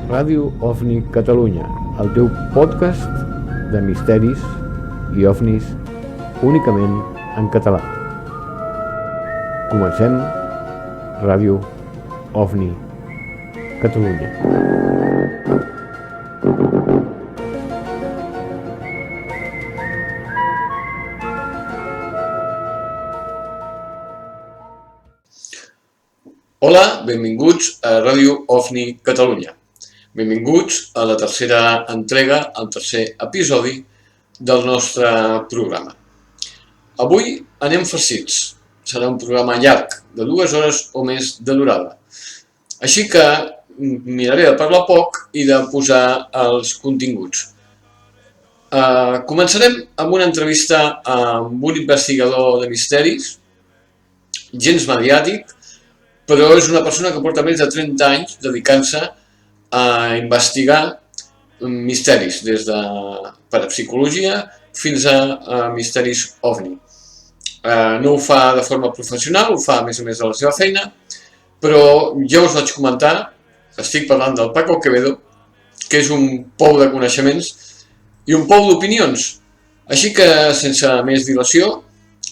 Ràdio OVNI Catalunya, el teu podcast de misteris i ovnis únicament en català. Comencem Ràdio OVNI Catalunya. Hola, benvinguts a Ràdio OVNI Catalunya. Benvinguts a la tercera entrega, al tercer episodi del nostre programa. Avui anem farcits. Serà un programa llarg, de 2 hores o més de durada. Així que miraré de parlar poc i de posar els continguts. Començarem amb una entrevista amb un investigador de misteris, gens mediàtic, però és una persona que porta més de 30 anys dedicant-se a investigar misteris, des de parapsicologia fins a misteris OVNI. No ho fa de forma professional, ho fa a més de la seva feina, però ja us vaig comentar, estic parlant del Paco Quevedo, que és un pou de coneixements i un pou d'opinions. Així que, sense més dilació,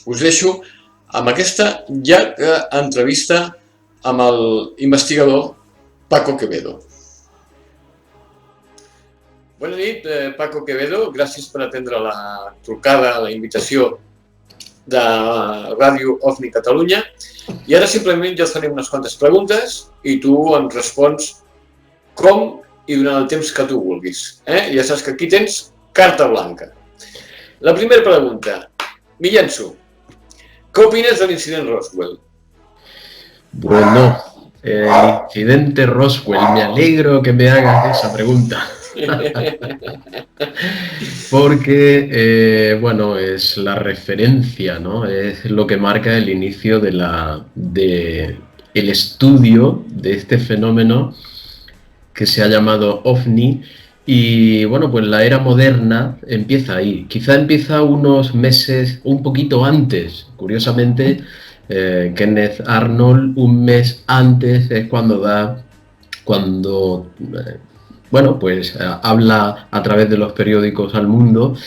us deixo amb aquesta llarga entrevista amb el investigador Paco Quevedo. Bona nit, Paco Quevedo. Gràcies per atendre la trucada, la invitació de Ràdio OVNI Catalunya. I ara simplement jo et faré unes quantes preguntes i tu em respons com i durant el temps que tu vulguis. Ja saps que aquí tens carta blanca. La primera pregunta. M'hi llenço. ¿Qué opinas del incidente Roswell? Bueno, el incidente Roswell, me alegro que me hagas esa pregunta. Porque, bueno, es la referencia, ¿no? Es lo que marca el inicio de el estudio de este fenómeno que se ha llamado OVNI. Y bueno, pues la era moderna empieza ahí. Quizá empieza unos meses, un poquito antes. Curiosamente, Kenneth Arnold, un mes antes es cuando bueno, pues habla a través de los periódicos al mundo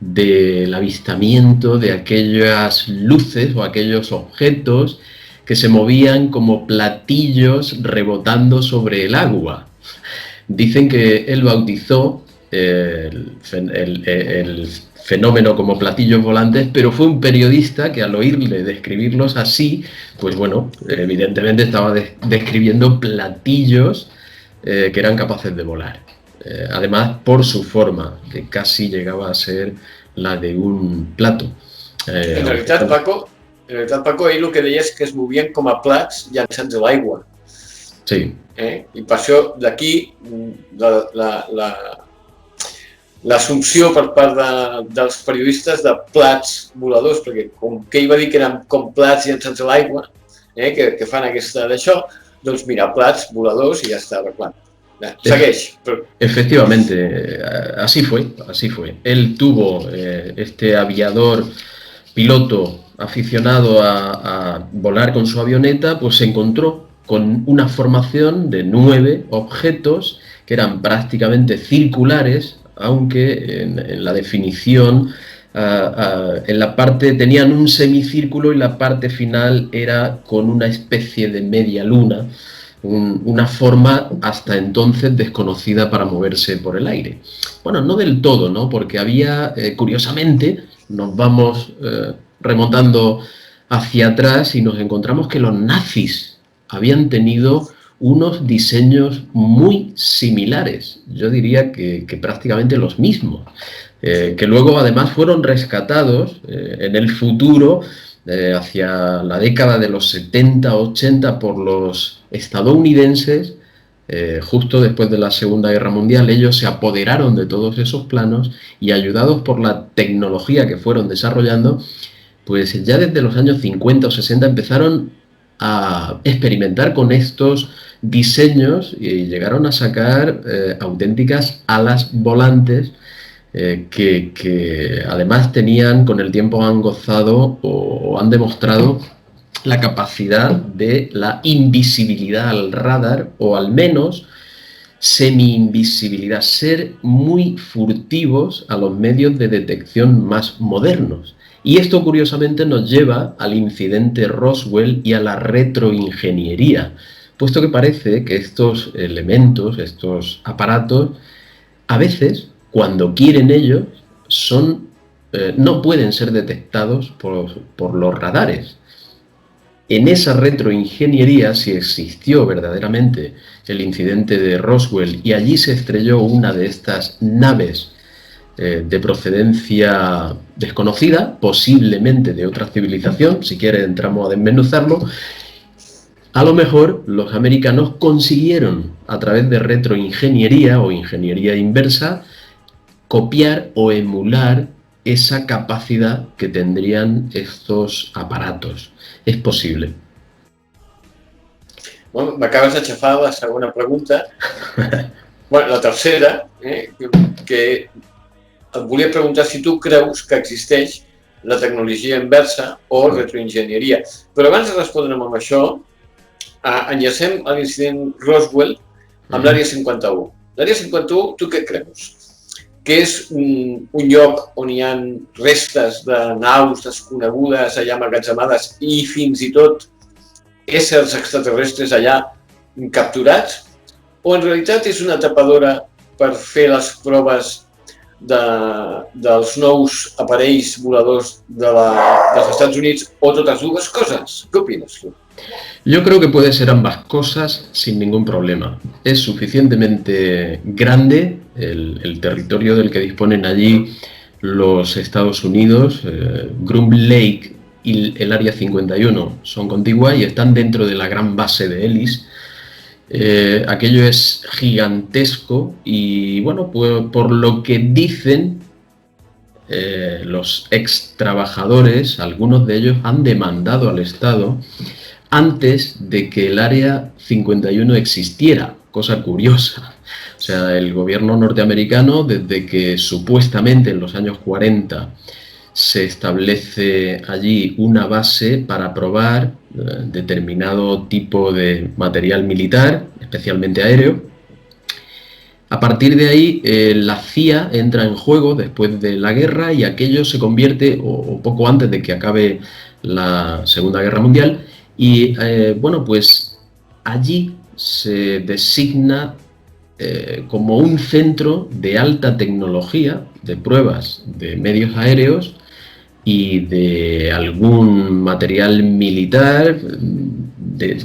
del avistamiento de aquellas luces o aquellos objetos que se movían como platillos rebotando sobre el agua. Dicen que él bautizó el fenómeno como platillos volantes, pero fue un periodista que al oírle describirlos así, pues bueno, evidentemente estaba describiendo platillos que eran capaces de volar. Además, por su forma, que casi llegaba a ser la de un plato. En realitat, Paco, ell el que deia és que es movien com a plats llançats a l'aigua. Sí. I per això d'aquí l'assumpció per part dels periodistes de plats voladors, perquè com que ell va dir que eren com plats llançats a l'aigua, que fan aquesta d'això, doncs mira, plats voladors y ya está, clar. Segueix. Efectivamente, así fue. Él tuvo este aviador, piloto aficionado a volar con su avioneta, pues se encontró con una formación de 9 objetos que eran prácticamente circulares, aunque en la definición en la parte tenían un semicírculo y la parte final era con una especie de media luna, una forma hasta entonces desconocida para moverse por el aire. Bueno, no del todo, ¿no? Porque había, curiosamente, nos vamos remontando hacia atrás y nos encontramos que los nazis habían tenido unos diseños muy similares, yo diría que prácticamente los mismos, que luego además fueron rescatados en el futuro, hacia la década de los 70-80 por los estadounidenses. Justo después de la Segunda Guerra Mundial, ellos se apoderaron de todos esos planos y, ayudados por la tecnología que fueron desarrollando, pues ya desde los años 50 o 60 empezaron a experimentar con estos diseños y llegaron a sacar auténticas alas volantes que además tenían, con el tiempo han gozado o han demostrado la capacidad de la invisibilidad al radar, o al menos semi-invisibilidad, ser muy furtivos a los medios de detección más modernos. Y esto curiosamente nos lleva al incidente Roswell y a la retroingeniería, puesto que parece que estos elementos, estos aparatos, a veces, cuando quieren ellos, no pueden ser detectados por los radares. En esa retroingeniería, si existió verdaderamente el incidente de Roswell y allí se estrelló una de estas naves de procedencia desconocida, posiblemente de otra civilización, si quiere entramos a desmenuzarlo, a lo mejor los americanos consiguieron, a través de retroingeniería o ingeniería inversa, copiar o emular esa capacidad que tendrían estos aparatos. És possible. Bueno, m'acabes de xafar la segona pregunta. Bueno, la tercera, que et volia preguntar si tu creus que existeix la tecnologia inversa o retroenginyeria. Però abans de respondre'm amb això, enllacem a l'incident Roswell amb l'Àrea 51. L'Àrea 51, tu què creus? Que és un lloc on hi ha restes de naus desconegudes allà emmagatzemades i fins i tot éssers extraterrestres allà capturats? O en realitat és una tapadora per fer les proves dels nous aparells voladors dels Estats Units o totes dues coses? Què opines tu? Yo creo que puede ser ambas cosas sin ningún problema. Es suficientemente grande el territorio del que disponen allí los Estados Unidos. Groom Lake y el Área 51 son contiguas y están dentro de la gran base de Ellis. Aquello es gigantesco y, bueno, pues, por lo que dicen los ex trabajadores, algunos de ellos han demandado al Estado antes de que el Área 51 existiera, cosa curiosa. O sea, el gobierno norteamericano, desde que supuestamente en los años 40 se establece allí una base para probar determinado tipo de material militar, especialmente aéreo. A partir de ahí, la CIA entra en juego después de la guerra y aquello se convierte, o poco antes de que acabe la Segunda Guerra Mundial, y bueno, pues allí se designa como un centro de alta tecnología, de pruebas de medios aéreos y de algún material militar,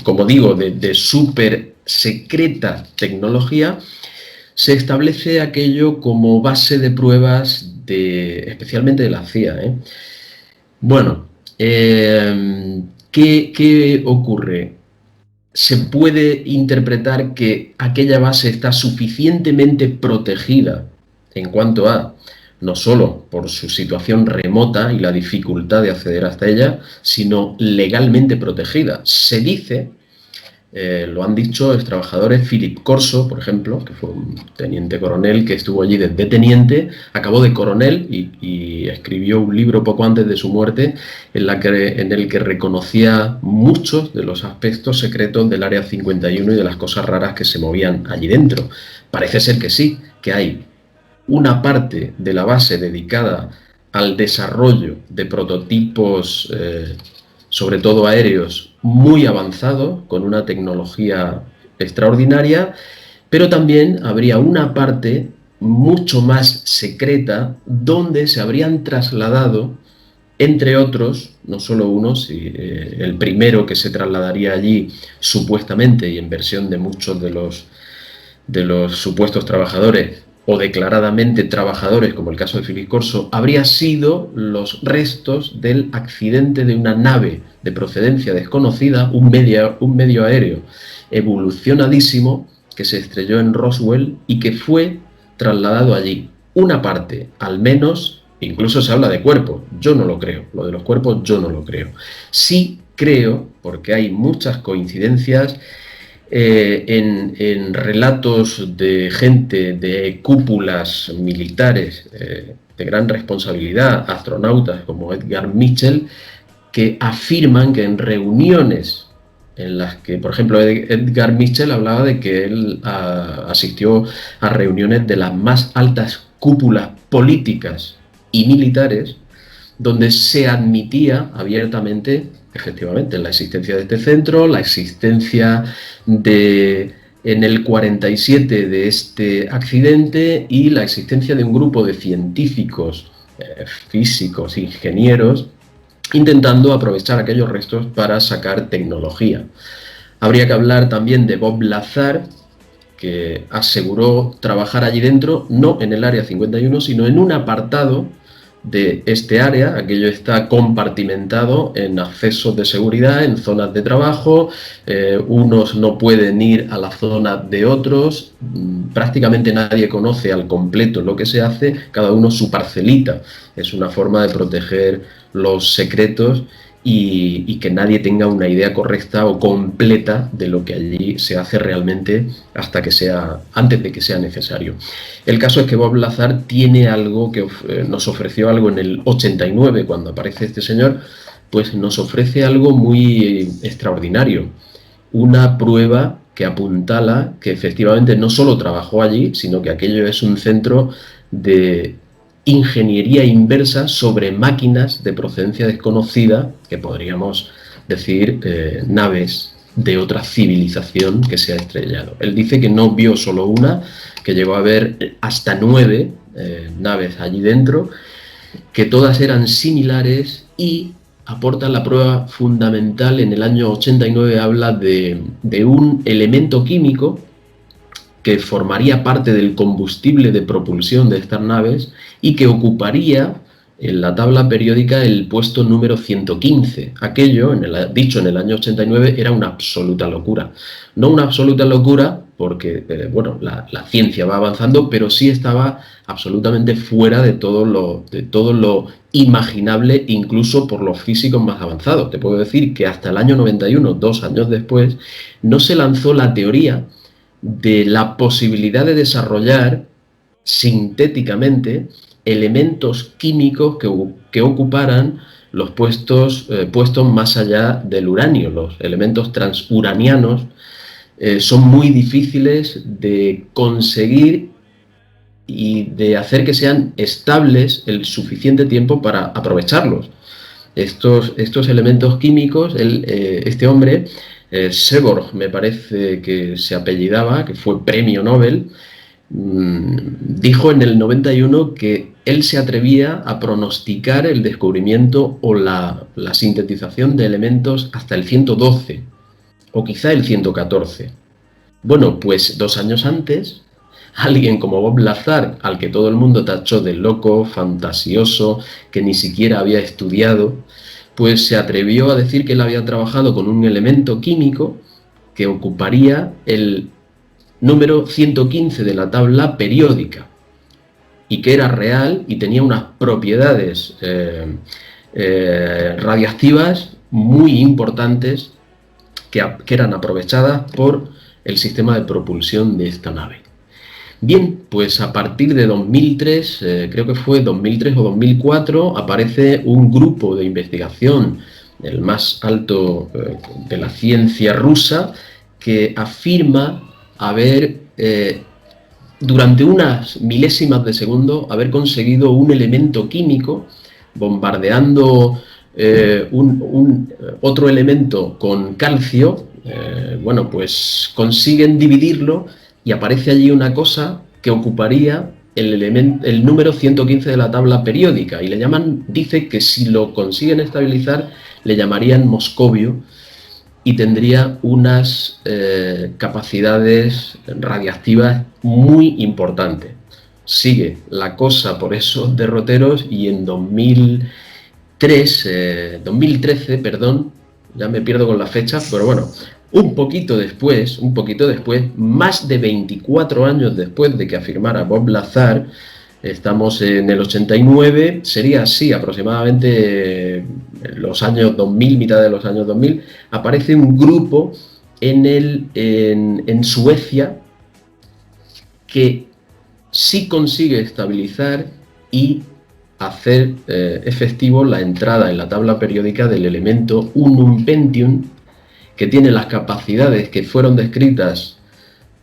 como digo, de súper secreta tecnología. Se establece aquello como base de pruebas especialmente de la CIA. Bueno, ¿qué ocurre? Se puede interpretar que aquella base está suficientemente protegida en cuanto a, no solo por su situación remota y la dificultad de acceder hasta ella, sino legalmente protegida. Se dice, lo han dicho los trabajadores, Philip Corso, por ejemplo, que fue un teniente coronel que estuvo allí desde teniente, acabó de coronel y escribió un libro poco antes de su muerte en el que reconocía muchos de los aspectos secretos del Área 51 y de las cosas raras que se movían allí dentro. Parece ser que sí, que hay una parte de la base dedicada al desarrollo de prototipos, sobre todo aéreos, muy avanzados, con una tecnología extraordinaria, pero también habría una parte mucho más secreta donde se habrían trasladado, entre otros, no solo unos, el primero que se trasladaría allí supuestamente y en versión de muchos de los supuestos trabajadores o declaradamente trabajadores, como el caso de Philip Corso, habría sido los restos del accidente de una nave de procedencia desconocida, un medio aéreo evolucionadísimo que se estrelló en Roswell y que fue trasladado allí. Una parte, al menos, incluso se habla de cuerpos, yo no lo creo, lo de los cuerpos yo no lo creo. Sí creo, porque hay muchas coincidencias, en relatos de gente de cúpulas militares de gran responsabilidad, astronautas como Edgar Mitchell, que afirman que en reuniones en las que, por ejemplo, Edgar Mitchell hablaba de que él asistió a reuniones de las más altas cúpulas políticas y militares, donde se admitía abiertamente, efectivamente, la existencia de este centro, la existencia en el 47 de este accidente y la existencia de un grupo de científicos, físicos, ingenieros, intentando aprovechar aquellos restos para sacar tecnología. Habría que hablar también de Bob Lazar, que aseguró trabajar allí dentro, no en el área 51, sino en un apartado de este área. Aquello está compartimentado en accesos de seguridad, en zonas de trabajo, unos no pueden ir a la zona de otros, prácticamente nadie conoce al completo lo que se hace, cada uno su parcelita. Es una forma de proteger los secretos y que nadie tenga una idea correcta o completa de lo que allí se hace realmente antes de que sea necesario. El caso es que Bob Lazar tiene algo que nos ofreció algo en el 89, cuando aparece este señor, pues nos ofrece algo muy extraordinario, una prueba que apuntala que efectivamente no solo trabajó allí, sino que aquello es un centro de ingeniería inversa sobre máquinas de procedencia desconocida, que podríamos decir naves de otra civilización que se ha estrellado. Él dice que no vio solo una, que llegó a ver hasta 9 naves allí dentro, que todas eran similares, y aporta la prueba fundamental. En el año 89 habla de un elemento químico que formaría parte del combustible de propulsión de estas naves y que ocuparía en la tabla periódica el puesto número 115. Aquello, dicho en el año 89, era una absoluta locura. No una absoluta locura porque la ciencia va avanzando, pero sí estaba absolutamente fuera de todo lo imaginable, incluso por los físicos más avanzados. Te puedo decir que hasta el año 91, 2 años después, no se lanzó la teoría de la posibilidad de desarrollar sintéticamente elementos químicos que ocuparan los puestos más allá del uranio. Los elementos transuranianos son muy difíciles de conseguir y de hacer que sean estables el suficiente tiempo para aprovecharlos. Estos elementos químicos, este hombre, Seborg, me parece que se apellidaba, que fue premio Nobel, dijo en el 91 que él se atrevía a pronosticar el descubrimiento o la sintetización de elementos hasta el 112 o quizá el 114. Bueno, pues 2 años antes, alguien como Bob Lazar, al que todo el mundo tachó de loco, fantasioso, que ni siquiera había estudiado, pues se atrevió a decir que él había trabajado con un elemento químico que ocuparía el número 115 de la tabla periódica y que era real y tenía unas propiedades radiactivas muy importantes que eran aprovechadas por el sistema de propulsión de esta nave. Bien, pues a partir de 2003, creo que fue 2003 o 2004, aparece un grupo de investigación, el más alto de la ciencia rusa, que afirma haber, durante unas milésimas de segundo, haber conseguido un elemento químico bombardeando otro elemento con calcio. Pues consiguen dividirlo y aparece allí una cosa que ocuparía el número 115 de la tabla periódica, y dice que si lo consiguen estabilizar le llamarían Moscovio y tendría unas capacidades radiactivas muy importantes. Sigue la cosa por esos derroteros y en 2013, ya me pierdo con las fechas, pero bueno, un poquito después, más de 24 años después de que afirmara Bob Lazar, estamos en el 89, sería así aproximadamente los años 2000, mitad de los años 2000, aparece un grupo en Suecia que sí consigue estabilizar y hacer efectivo la entrada en la tabla periódica del elemento unum pentium, que tiene las capacidades que fueron descritas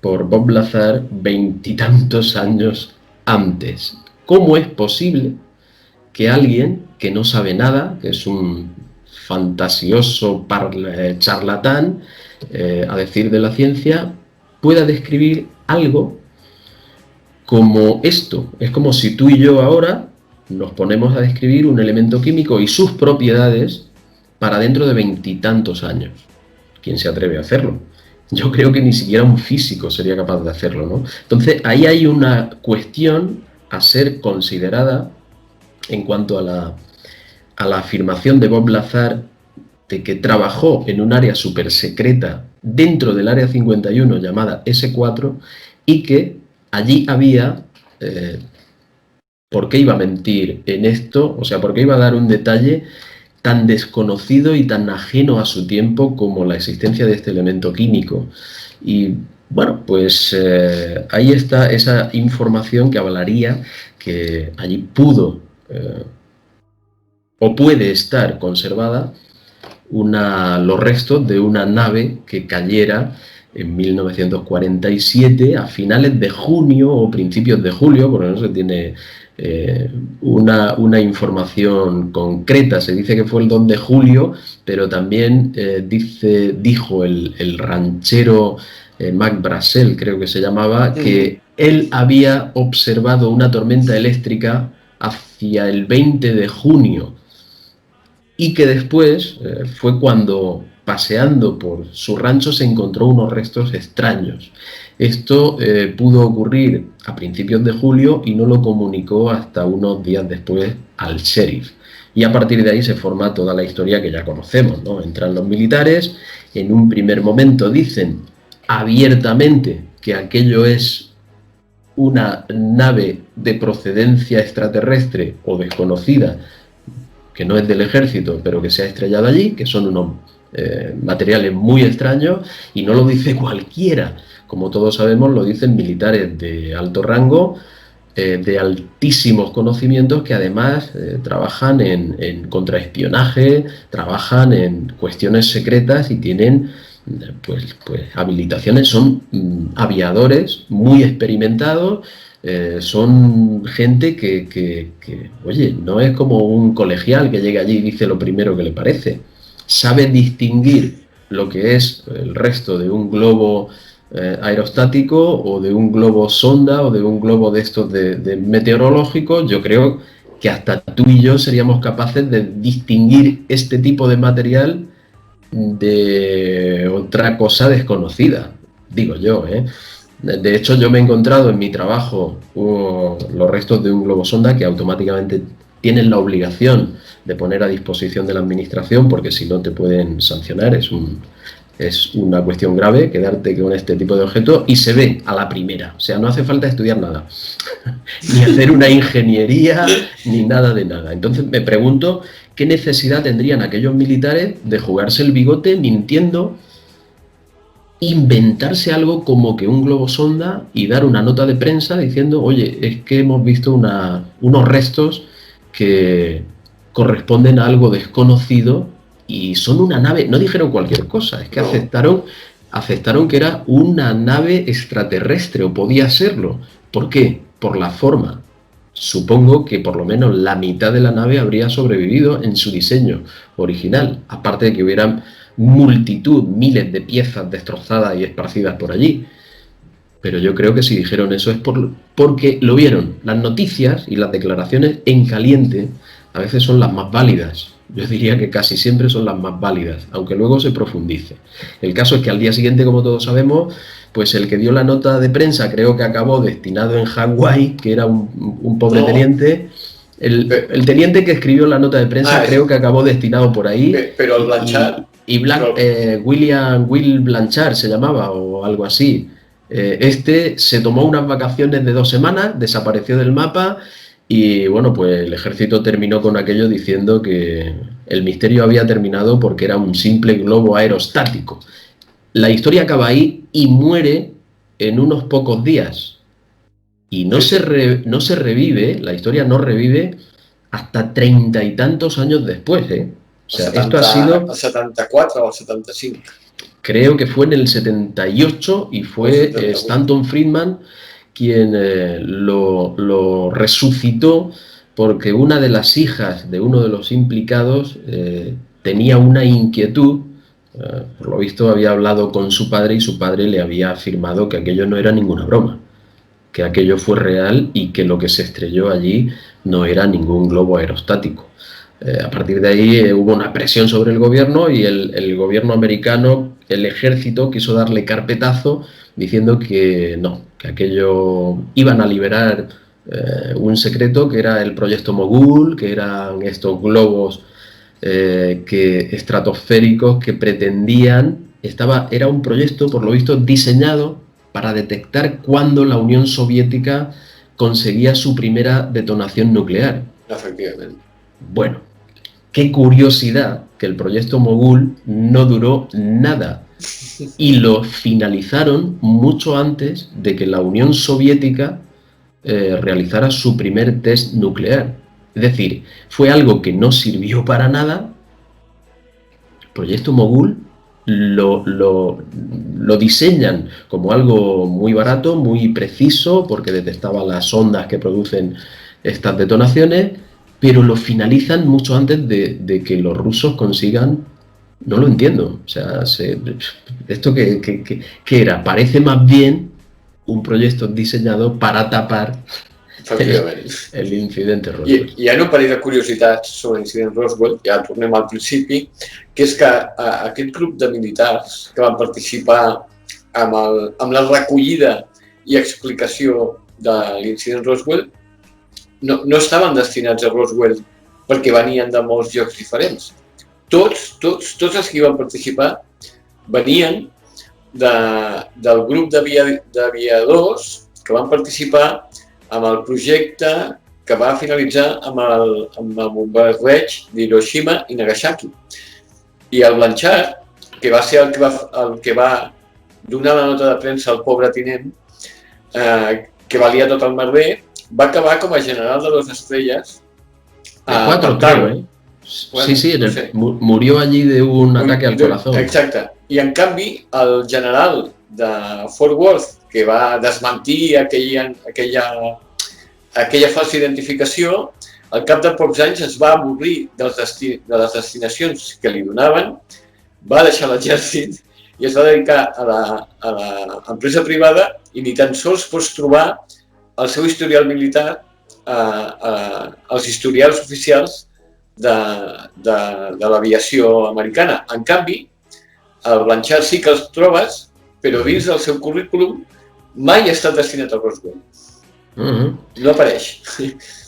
por Bob Lazar 20 y tantos años antes. ¿Cómo es posible que alguien que no sabe nada, que es un fantasioso charlatán, a decir de la ciencia, pueda describir algo como esto? Es como si tú y yo ahora nos ponemos a describir un elemento químico y sus propiedades para dentro de 20 y tantos años. ¿Quién se atreve a hacerlo? Yo creo que ni siquiera un físico sería capaz de hacerlo, ¿no? Entonces, ahí hay una cuestión a ser considerada en cuanto a la afirmación de Bob Lazar de que trabajó en un área súper secreta dentro del área 51 llamada S4 y que allí había... ¿por qué iba a mentir en esto? O sea, ¿por qué iba a dar un detalle tan desconocido y tan ajeno a su tiempo como la existencia de este elemento químico? Y bueno, pues ahí está esa información que avalaría que allí pudo o puede estar conservada los restos de una nave que cayera en 1947 a finales de junio o principios de julio, porque no se tiene una información concreta. Se dice que fue el 2 de julio, pero también dijo el ranchero Mac Brassel, creo que se llamaba, que él había observado una tormenta eléctrica hacia el 20 de junio y que después fue cuando, paseando por su rancho, se encontró unos restos extraños. Esto pudo ocurrir a principios de julio y no lo comunicó hasta unos días después al sheriff. Y a partir de ahí se forma toda la historia que ya conocemos, ¿no? Entran los militares, en un primer momento dicen abiertamente que aquello es una nave de procedencia extraterrestre o desconocida, que no es del ejército, pero que se ha estrellado allí, que son unos materiales muy extraños, y no lo dice cualquiera. Como todos sabemos, lo dicen militares de alto rango, de altísimos conocimientos, que además trabajan en contraespionaje, trabajan en cuestiones secretas y tienen pues habilitaciones, son aviadores muy experimentados. Son gente que, oye, no es como un colegial que llega allí y dice lo primero que le parece. Sabe distinguir lo que es el resto de un globo aerostático o de un globo sonda o de un globo de estos de meteorológicos. Yo creo que hasta tú y yo seríamos capaces de distinguir este tipo de material de otra cosa desconocida, digo yo, ¿eh? De hecho, yo me he encontrado en mi trabajo los restos de un globo sonda que automáticamente tienen la obligación de poner a disposición de la administración, porque si no te pueden sancionar. Es una cuestión grave quedarte con este tipo de objetos, y se ve a la primera. O sea, no hace falta estudiar nada, ni hacer una ingeniería, ni nada de nada. Entonces me pregunto qué necesidad tendrían aquellos militares de jugarse el bigote mintiendo, inventarse algo como que un globo sonda y dar una nota de prensa diciendo, oye, es que hemos visto unos restos que corresponden a algo desconocido y son una nave. No dijeron cualquier cosa, es que aceptaron que era una nave extraterrestre, o podía serlo. ¿Por qué? Por la forma. Supongo que por lo menos la mitad de la nave habría sobrevivido en su diseño original, aparte de que hubieran multitud, miles de piezas destrozadas y esparcidas por allí. Pero yo creo que si dijeron eso es porque lo vieron. Las noticias y las declaraciones en caliente a veces son las más válidas. Yo diría que casi siempre son las más válidas, aunque luego se profundice. El caso es que al día siguiente, como todos sabemos, pues el que dio la nota de prensa creo que acabó destinado en Hawái, que era un pobre teniente. El teniente que escribió la nota de prensa creo que acabó destinado por ahí. Pero el Blanchard... Will Blanchard se llamaba, o algo así. Este se tomó unas vacaciones de 2 semanas, desapareció del mapa, y bueno, pues el ejército terminó con aquello diciendo que el misterio había terminado porque era un simple globo aerostático. La historia acaba ahí y muere en unos pocos días. Y no se revive, la historia no revive hasta 30 y tantos años después, ¿eh? O sea, 70, esto ha sido... ¿A 74 o 75? creo que fue en el 78 y fue Stanton Friedman quien lo resucitó, porque una de las hijas de uno de los implicados tenía una inquietud. Por lo visto había hablado con su padre y su padre le había afirmado que aquello no era ninguna broma, que aquello fue real y que lo que se estrelló allí no era ningún globo aerostático. A partir de ahí hubo una presión sobre el gobierno y el gobierno americano, el ejército, quiso darle carpetazo diciendo que no, que aquello iban a liberar un secreto que era el proyecto Mogul, que eran estos globos estratosféricos que pretendían, era un proyecto por lo visto diseñado para detectar cuándo la Unión Soviética conseguía su primera detonación nuclear. Efectivament. Bueno, qué curiosidad que el proyecto Mogul no duró nada y lo finalizaron mucho antes de que la Unión Soviética realizara su primer test nuclear. Es decir, fue algo que no sirvió para nada. El proyecto Mogul lo diseñan como algo muy barato, muy preciso, porque detectaba las ondas que producen estas detonaciones, pero lo finalizan mucho antes de que los rusos consigan. No lo entiendo. O sea, ¿esto qué era? Parece más bien un proyecto diseñado para tapar el incidente Roswell. Hi ha un parell de curiositats sobre l'incident Roswell, ja tornem al principi, que és que aquest grup de militars que van participar amb la recollida i explicació de l'incident Roswell no estaven destinats a Roswell perquè venien de molts llocs diferents. Tots els que hi van participar venien del grup d'aviadors que van participar amb el projecte que va finalitzar amb el bombardeig d'Hiroshima i Nagasaki. I el Blanchard, que va ser el que va donar la nota de premsa al pobre tinent, que valia tot el merder, va acabar com a general de dos estrelles a Pentagon. Sí, murió allí de un ataque al corazón. Exacte. I en canvi, el general de Fort Worth, que va desmentir aquella falsa identificació, al cap de pocs anys es va avorrir de les destinacions que li donaven, va deixar l'exèrcit i es va dedicar a l'empresa privada i ni tan sols pots trobar el seu historial militar als historials oficials de l'aviació americana. En canvi, el Blanchard sí que els trobes, però dins del seu currículum mai ha estat destinat a Roswell. No apareix.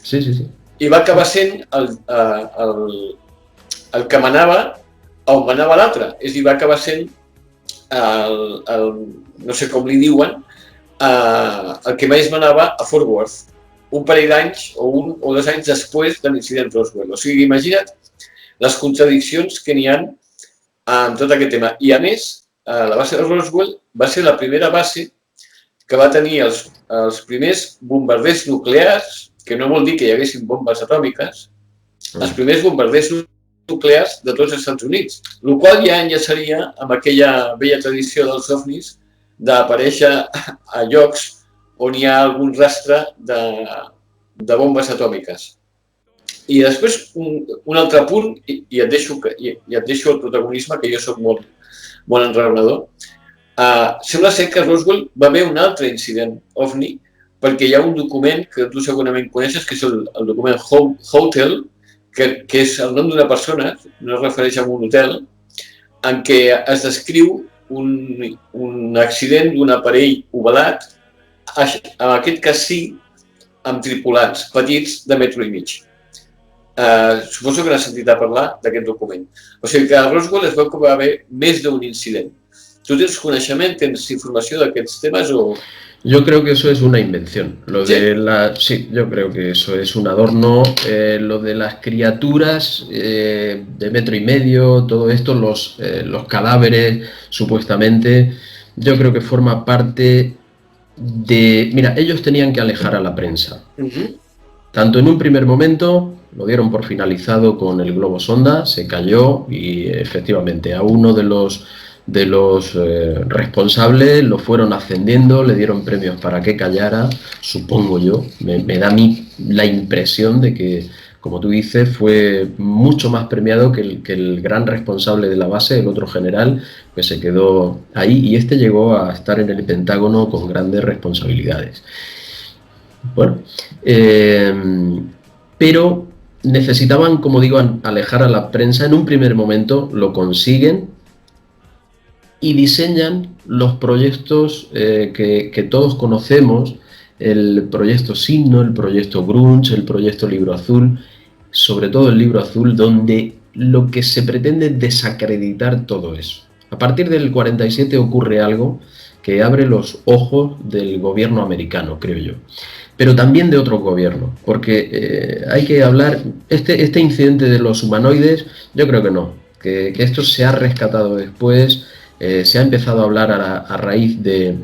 Sí. I va acabar sent el que manava on manava l'altre. És a dir, va acabar sent no sé com li diuen, el que més manava a Fort Worth, un parell d'anys o 1 o 2 anys després de l'incident Roswell. O sigui, imagina't les contradiccions que n'hi ha en tot aquest tema. I a més, la base de Roswell va ser la primera base que va tenir els primers bombarders nuclears, que no vol dir que hi haguessin bombes atòmiques, els primers bombarders nuclears de tots els Estats Units, el qual ja enllaçaria amb aquella vella tradició dels ovnis d'aparèixer a llocs on hi ha algun rastre de bombes atòmiques. I després un altre punt, i et deixo el protagonisme, que jo soc molt enraonador. Sembla ser que a Roswell va haver un altre incident ovni, perquè hi ha un document que tu segurament coneixes, que és el document Hotel, que és el nom d'una persona, no es refereix a un hotel, en què es descriu un accident d'un aparell ovalat, en aquest cas sí, amb tripulants petits de metro i mig. Suposo que n'has sentit a parlar d'aquest document. O sigui que a Roswell es veu que va haver més d'un incident. ¿Tú tienes conocimiento, tienes información de aquests temas o...? Yo creo que eso es una invención. Sí, yo creo que eso es un adorno. Lo de las criaturas de metro y medio, todo esto, los cadáveres, supuestamente, yo creo que forma parte de... Mira, ellos tenían que alejar a la prensa. Tanto en un primer momento, lo dieron por finalizado con el globo sonda, se cayó y efectivamente a uno de los de los responsables lo fueron ascendiendo, le dieron premios para que callara, supongo yo. Me da a mí la impresión de que, como tú dices, fue mucho más premiado que el gran responsable de la base, el otro general, que se quedó ahí, y este llegó a estar en el Pentágono con grandes responsabilidades. Bueno, pero necesitaban, como digo, alejar a la prensa. En un primer momento lo consiguen y diseñan los proyectos que todos conocemos, el proyecto Signo, el proyecto Grunge, el proyecto Libro Azul, sobre todo el Libro Azul, donde lo que se pretende es desacreditar todo eso. A partir del 47 ocurre algo que abre los ojos del gobierno americano, creo yo, pero también de otros gobiernos, porque hay que hablar, este incidente de los humanoides, yo creo que no, que esto se ha rescatado después, se ha empezado a hablar a raíz de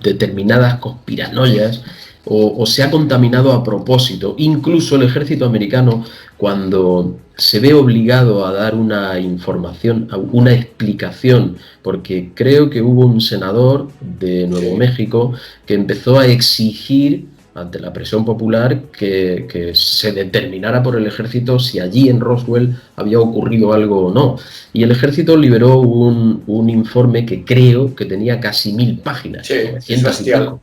determinadas conspiranoias, o se ha contaminado a propósito. Incluso el ejército americano, cuando se ve obligado a dar una información, una explicación, porque creo que hubo un senador de Nuevo México que empezó a exigir, ante la presión popular, que se determinara por el ejército si allí en Roswell había ocurrido algo o no. Y el ejército liberó un informe que creo que tenía casi 1000 páginas. Sí, es bestial.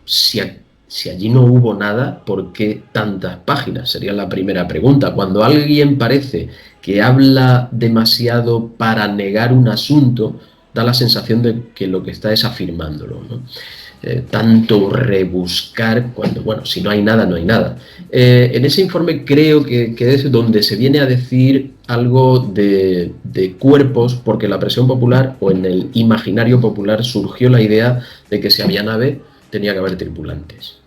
Si allí no hubo nada, ¿por qué tantas páginas? Sería la primera pregunta. Cuando alguien parece que habla demasiado para negar un asunto, da la sensación de que lo que está es afirmándolo, ¿no? Tanto rebuscar cuando, bueno, si no hay nada, no hay nada. En ese informe creo que es donde se viene a decir algo de cuerpos, porque la presión popular, o en el imaginario popular, surgió la idea de que si había nave, tenía que haber tripulantes.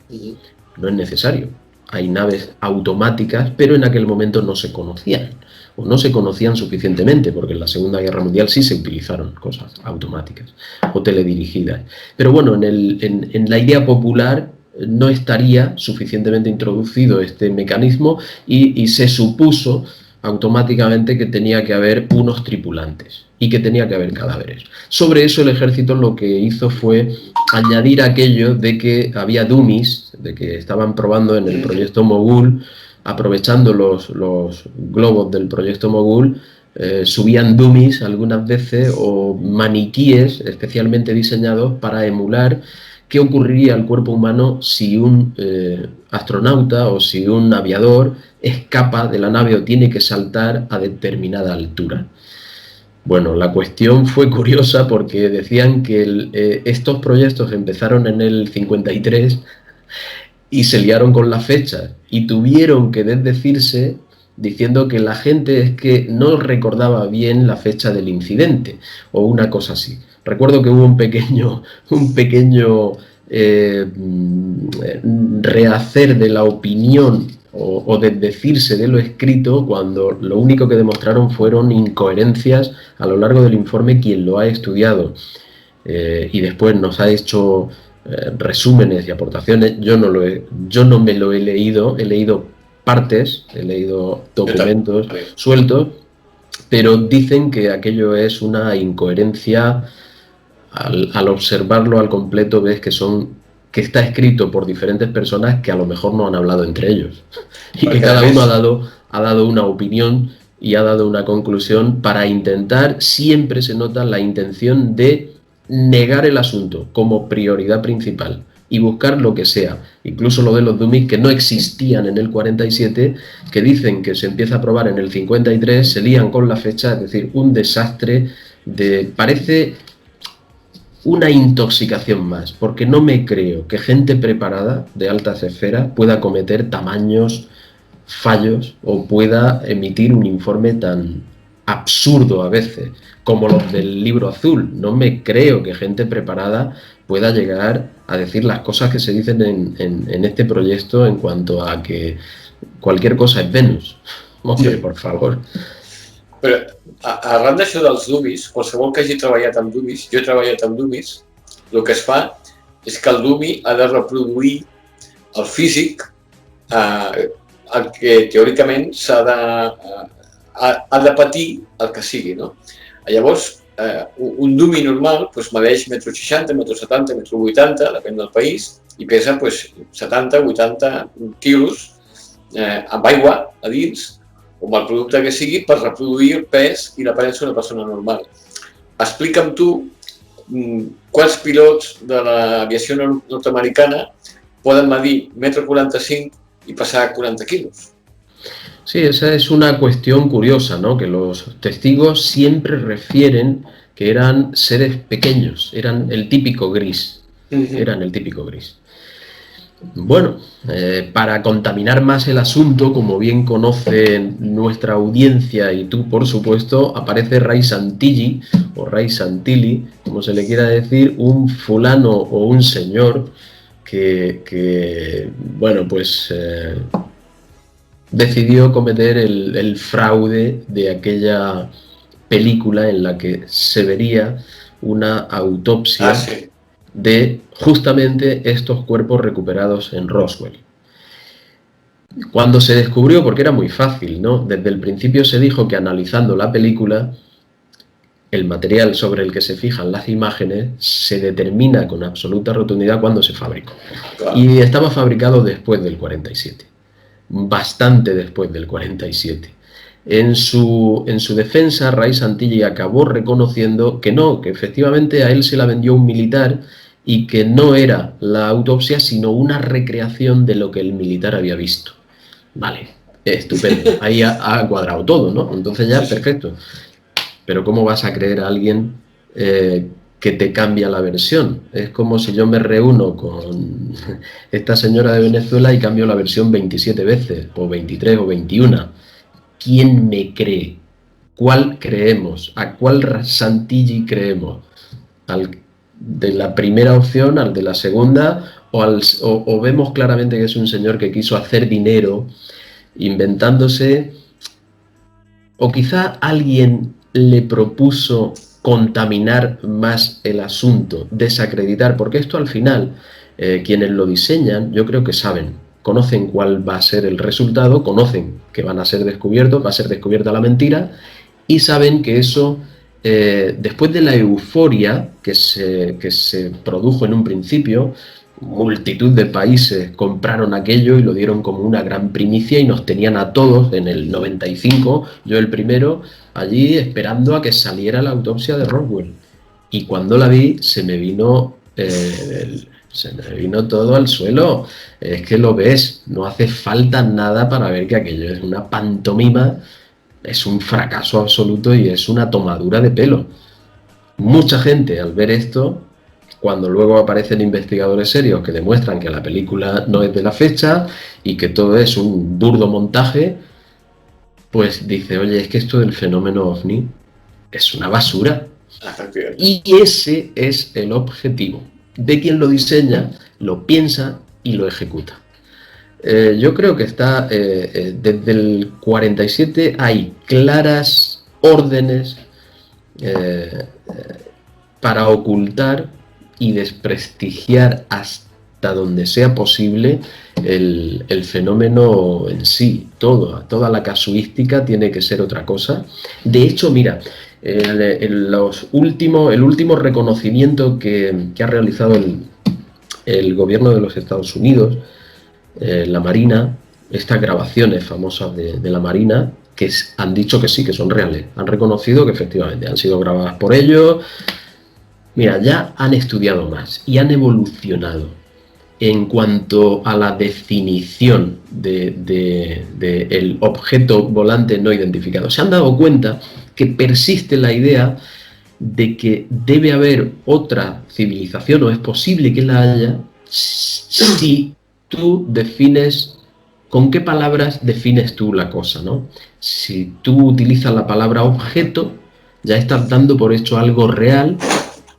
No es necesario. Hay naves automáticas, pero en aquel momento no se conocían, o no se conocían suficientemente, porque en la Segunda Guerra Mundial sí se utilizaron cosas automáticas o teledirigidas. Pero bueno, en la idea popular no estaría suficientemente introducido este mecanismo, y se supuso automáticamente que tenía que haber unos tripulantes y que tenía que haber cadáveres. Sobre eso el ejército lo que hizo fue añadir aquello de que había dummies, de que estaban probando en el proyecto Mogul, aprovechando los globos del proyecto Mogul, subían dummies algunas veces, o maniquíes especialmente diseñados para emular qué ocurriría al cuerpo humano si un astronauta o si un aviador escapa de la nave o tiene que saltar a determinada altura. Bueno, la cuestión fue curiosa porque decían que estos proyectos empezaron en el 53 y se liaron con la fecha y tuvieron que desdecirse diciendo que la gente es que no recordaba bien la fecha del incidente o una cosa así. Recuerdo que hubo un pequeño rehacer de la opinión o desdecirse de lo escrito, cuando lo único que demostraron fueron incoherencias a lo largo del informe quien lo ha estudiado y después nos ha hecho resúmenes y aportaciones. Yo no me lo he leído partes, he leído documentos sueltos, pero dicen que aquello es una incoherencia. Al observarlo al completo ves que está escrito por diferentes personas que a lo mejor no han hablado entre ellos, y que cada uno ha dado una opinión y ha dado una conclusión para intentar, siempre se nota la intención de negar el asunto como prioridad principal y buscar lo que sea, incluso lo de los dummies que no existían en el 47, que dicen que se empieza a probar en el 53, se lían con la fecha, es decir, un desastre. Parece una intoxicación más, porque no me creo que gente preparada de altas esferas pueda cometer tamaños fallos o pueda emitir un informe tan absurdo a veces como los del Libro Azul. No me creo que gente preparada pueda llegar a decir las cosas que se dicen en este proyecto en cuanto a que cualquier cosa es Venus. Hombre, por favor. Però arran d'això dels dummies, qualsevol que hagi treballat amb dummies, jo he treballat amb dummies, el que es fa és que el dummy ha de reproduir el físic el que teòricament s'ha de ha de patir el que sigui, no? Llavors, un dumi normal doncs, medeix 1,60 m, 1,70 m, 1,80 m, depèn del país, i pesa doncs, 70-80 quilos amb aigua a dins, o amb el producte que sigui, per reproduir el pes i l'aparença d'una persona normal. Explica'm tu quants pilots de l'aviació nord-americana poden medir 1,45 m y pasar a 40 kilos. Sí, esa es una cuestión curiosa, ¿no? Que los testigos siempre refieren que eran seres pequeños, eran el típico gris, eran el típico gris. Bueno, para contaminar más el asunto, como bien conoce nuestra audiencia y tú, por supuesto, aparece Ray Santilli, o Ray Santilli, como se le quiera decir, un fulano o un señor que bueno, pues decidió cometer el fraude de aquella película en la que se vería una autopsia de justamente estos cuerpos recuperados en Roswell. Cuando se descubrió, porque era muy fácil, ¿no? Desde el principio se dijo que analizando la película, el material sobre el que se fijan las imágenes se determina con absoluta rotundidad cuándo se fabricó. Y estaba fabricado después del 47, bastante después del 47. En su defensa, Ray Santilli acabó reconociendo que no, que efectivamente a él se la vendió un militar y que no era la autopsia, sino una recreación de lo que el militar había visto. Vale, estupendo. Ahí ha cuadrado todo, ¿no? Entonces ya, perfecto. Pero ¿cómo vas a creer a alguien que te cambia la versión? Es como si yo me reúno con esta señora de Venezuela y cambio la versión 27 veces, o 23 o 21. ¿Quién me cree? ¿Cuál creemos? ¿A cuál Santilli creemos? ¿Al de la primera opción, al de la segunda? ¿O vemos claramente que es un señor que quiso hacer dinero inventándose? ¿O quizá alguien le propuso contaminar más el asunto, desacreditar? Porque esto al final, quienes lo diseñan, yo creo que saben, conocen cuál va a ser el resultado, conocen que van a ser descubiertos, va a ser descubierta la mentira, y saben que eso, después de la euforia que se produjo en un principio, multitud de países compraron aquello y lo dieron como una gran primicia y nos tenían a todos en el 95, yo el primero, allí esperando a que saliera la autopsia de Roswell. Y cuando la vi se me vino todo al suelo. Es que lo ves, no hace falta nada para ver que aquello es una pantomima, es un fracaso absoluto y es una tomadura de pelo. Mucha gente al ver esto, cuando luego aparecen investigadores serios que demuestran que la película no es de la fecha y que todo es un burdo montaje, pues dice, oye, es que esto del fenómeno OVNI es una basura. Y ese es el objetivo de quien lo diseña, lo piensa y lo ejecuta. Yo creo que está, desde el 47 hay claras órdenes para ocultar y desprestigiar hasta donde sea posible el fenómeno en sí. Toda la casuística tiene que ser otra cosa. De hecho, mira, el último reconocimiento que ha realizado el gobierno de los Estados Unidos, la Marina, estas grabaciones famosas de la Marina, que han dicho que sí, que son reales, han reconocido que efectivamente han sido grabadas por ellos. Mira, ya han estudiado más y han evolucionado en cuanto a la definición del objeto volante no identificado. Se han dado cuenta que persiste la idea de que debe haber otra civilización, o es posible que la haya, si tú defines, ¿con qué palabras defines tú la cosa, ¿no? Si tú utilizas la palabra objeto, ya estás dando por hecho algo real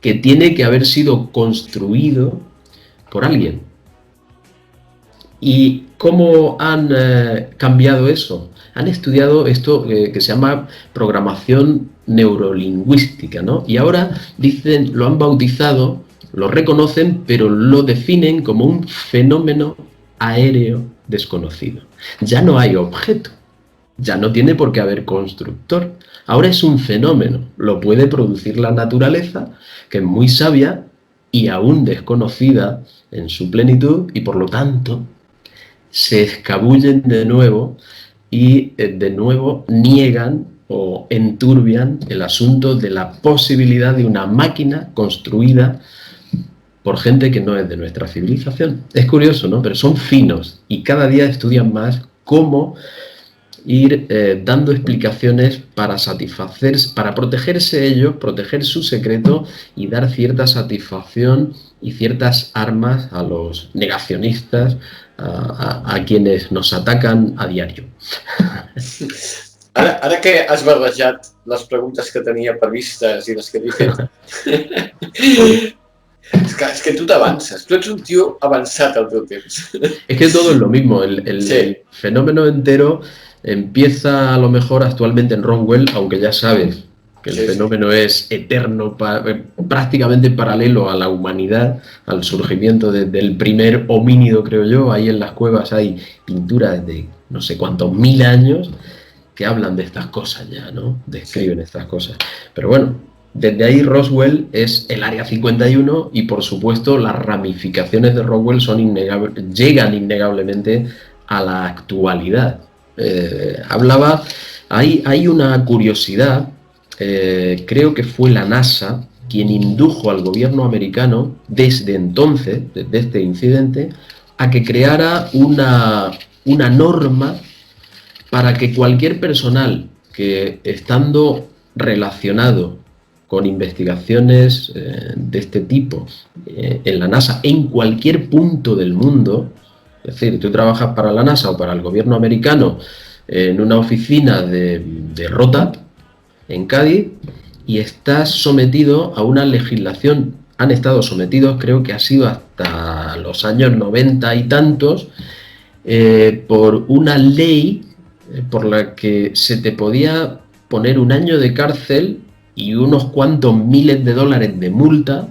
que tiene que haber sido construido por alguien. ¿Y cómo han cambiado eso? Han estudiado esto que se llama programación neurolingüística, ¿no? Y ahora dicen, lo han bautizado, lo reconocen, pero lo definen como un fenómeno aéreo desconocido. Ya no hay objeto, ya no tiene por qué haber constructor. Ahora es un fenómeno, lo puede producir la naturaleza, que es muy sabia y aún desconocida en su plenitud, y por lo tanto se escabullen de nuevo y de nuevo niegan o enturbian el asunto de la posibilidad de una máquina construida por gente que no es de nuestra civilización. Es curioso, ¿no? Pero son finos y cada día estudian más cómo ir dando explicaciones para satisfacer, para protegerse ellos, proteger su secreto y dar cierta satisfacción y ciertas armas a los negacionistas, a quienes nos atacan a diario. Ara que has barrejat les preguntes que tenia previstes i les que t'he fet, és que tu t'avances, tu ets un tio avançat al teu temps. Es que todo es lo mismo, el fenómeno entero empieza a lo mejor actualmente en Roswell, aunque ya sabes que el fenómeno es eterno, prácticamente paralelo a la humanidad, al surgimiento del primer homínido, creo yo. Ahí en las cuevas hay pinturas de no sé cuántos mil años que hablan de estas cosas ya, ¿no? Describen estas cosas. Pero bueno, desde ahí Roswell es el Área 51 y por supuesto las ramificaciones de Roswell llegan innegablemente a la actualidad. Hay una curiosidad, creo que fue la NASA quien indujo al gobierno americano desde entonces, desde este incidente, a que creara una norma para que cualquier personal que, estando relacionado con investigaciones de este tipo en la NASA en cualquier punto del mundo, es decir, tú trabajas para la NASA o para el gobierno americano en una oficina de ROTAP en Cádiz y estás sometido a una legislación, han estado sometidos, creo que ha sido hasta los años 90 y tantos, por una ley por la que se te podía poner 1 año de cárcel y unos cuantos miles de dólares de multa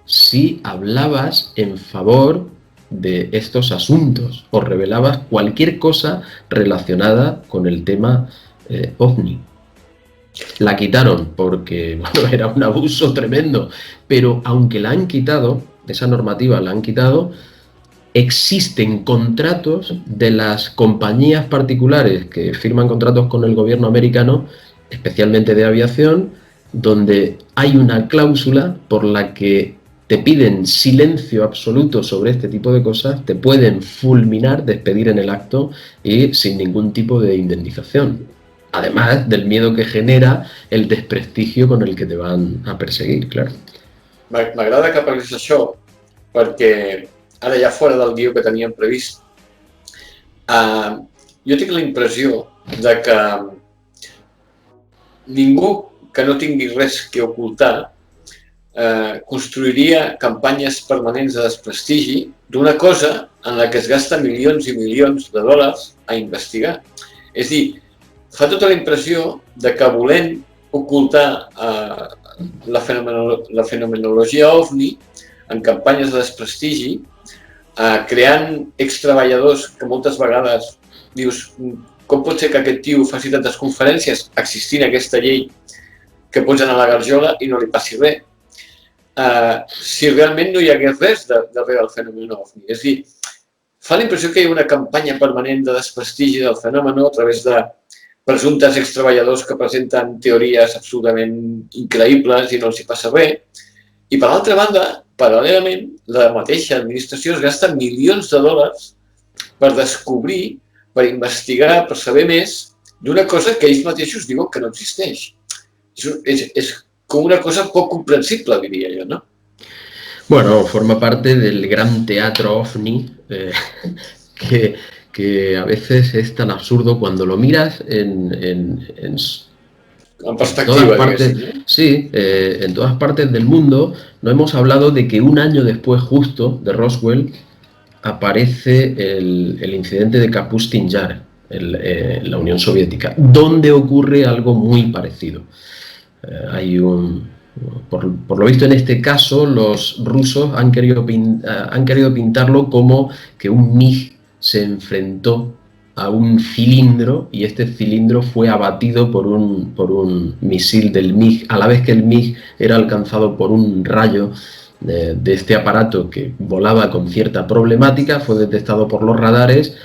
si hablabas en favor de estos asuntos o revelabas cualquier cosa relacionada con el tema OVNI. La quitaron porque bueno, era un abuso tremendo, pero aunque la han quitado, esa normativa la han quitado, existen contratos de las compañías particulares que firman contratos con el gobierno americano, especialmente de aviación, donde hay una cláusula por la que te piden silencio absoluto sobre este tipo de cosas, te pueden fulminar, despedir en el acto y sin ningún tipo de indemnización. Además del miedo que genera el desprestigio con el que te van a perseguir, claro. M'agrada que parlis d'això perquè ara ja fora del guió que teníem previst, jo tinc la impressió de que ningú que no tingui res que ocultar construiria campanyes permanents de desprestigi d'una cosa en la que es gasta milions i milions de dòlars a investigar. És a dir, fa tota la impressió de que volent ocultar la fenomenologia OVNI en campanyes de desprestigi, creant extreballadors que moltes vegades dius com pot ser que aquest tio faci tantes conferències existint aquesta llei que pots anar a la garjola i no li passi res, si realment no hi hagués res darrere del fenomen OVNI. És a dir, fa la impressió que hi ha una campanya permanent de desprestigi del fenomen a través de presumptes extreballadors que presenten teories absolutament increïbles i no els hi passa res. I per l'altra banda, paral·lelament, la mateixa administració es gasta milions de dòlars per descobrir, per investigar, per saber més d'una cosa que ells mateixos diuen que no existeix. És com una cosa poc comprensible, diria jo, ¿no? Bueno, forma parte del gran teatro OVNI que a veces es tan absurdo cuando lo miras en perspectiva, todas partes, sí, en todas partes del mundo. No hemos hablado de que 1 año después justo de Roswell aparece el incidente de Kapustin Yar en la Unión Soviética, donde ocurre algo muy parecido. Por lo visto en este caso los rusos han querido pintarlo como que un MiG se enfrentó a un cilindro y este cilindro fue abatido por un misil del MiG, a la vez que el MiG era alcanzado por un rayo de este aparato que volaba con cierta problemática, fue detectado por los radares.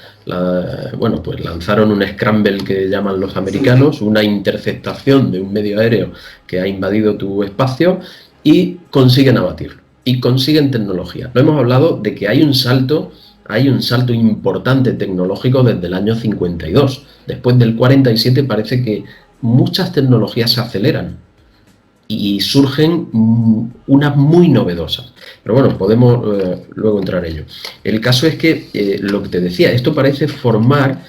Bueno, pues lanzaron un scramble que llaman los americanos, una interceptación de un medio aéreo que ha invadido tu espacio y consiguen abatirlo y consiguen tecnología. No hemos hablado de que hay un salto importante tecnológico desde el año 52. Después del 47 parece que muchas tecnologías se aceleran y surgen unas muy novedosas. Pero bueno, podemos luego entrar en ello. El caso es que, lo que te decía, esto parece formar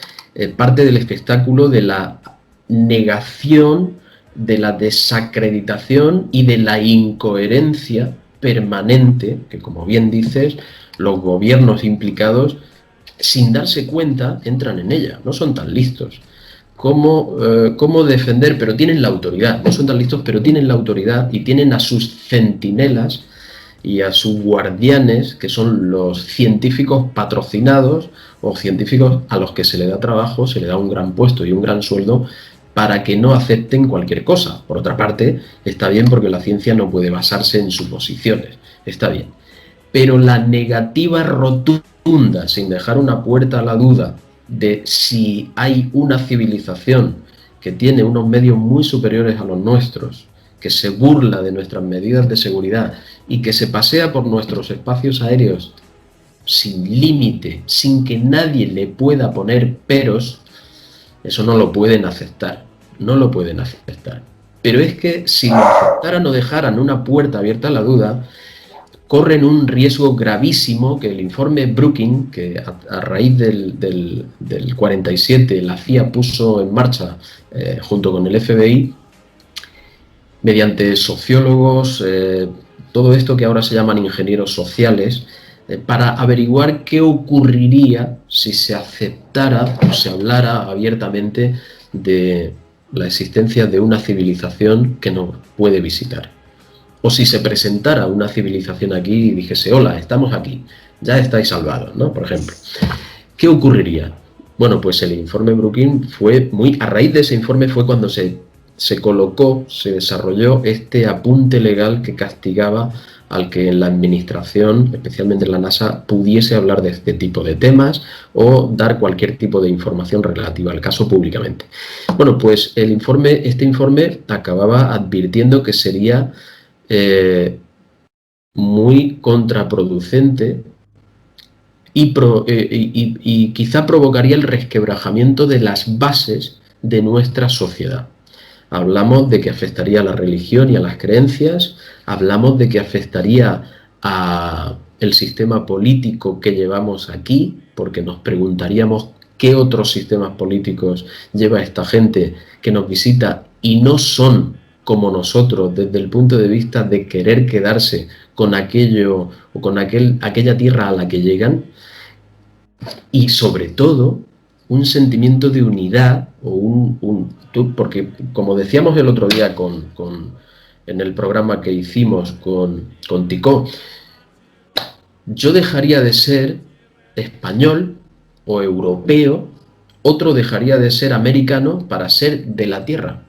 parte del espectáculo de la negación, de la desacreditación y de la incoherencia permanente, que como bien dices, los gobiernos implicados, sin darse cuenta, entran en ella, no son tan listos. Cómo defender, pero tienen la autoridad, no son tan listos, pero tienen la autoridad y tienen a sus centinelas y a sus guardianes, que son los científicos patrocinados o científicos a los que se le da trabajo, se le da un gran puesto y un gran sueldo para que no acepten cualquier cosa. Por otra parte, está bien porque la ciencia no puede basarse en suposiciones, está bien. Pero la negativa rotunda, sin dejar una puerta a la duda, de si hay una civilización que tiene unos medios muy superiores a los nuestros, que se burla de nuestras medidas de seguridad y que se pasea por nuestros espacios aéreos sin límite, sin que nadie le pueda poner peros, eso no lo pueden aceptar, no lo pueden aceptar. Pero es que si lo aceptaran o dejaran una puerta abierta a la duda, corren un riesgo gravísimo que el informe Brookings, que a raíz del 47 la CIA puso en marcha junto con el FBI, mediante sociólogos, todo esto que ahora se llaman ingenieros sociales, para averiguar qué ocurriría si se aceptara o se hablara abiertamente de la existencia de una civilización que nos puede visitar. O si se presentara una civilización aquí y dijese, hola, estamos aquí, ya estáis salvados, ¿no? Por ejemplo. ¿Qué ocurriría? Bueno, pues el informe Brookings fue a raíz de ese informe fue cuando se colocó, se desarrolló este apunte legal que castigaba al que en la administración, especialmente en la NASA, pudiese hablar de este tipo de temas o dar cualquier tipo de información relativa al caso públicamente. Bueno, pues este informe acababa advirtiendo que sería muy contraproducente y quizá provocaría el resquebrajamiento de las bases de nuestra sociedad. Hablamos de que afectaría a la religión y a las creencias, hablamos de que afectaría al sistema político que llevamos aquí, porque nos preguntaríamos qué otros sistemas políticos lleva esta gente que nos visita y no son como nosotros desde el punto de vista de querer quedarse con aquello o con aquella tierra a la que llegan, y sobre todo un sentimiento de unidad porque como decíamos el otro día en el programa que hicimos con Ticó, yo dejaría de ser español o europeo, otro dejaría de ser americano para ser de la tierra.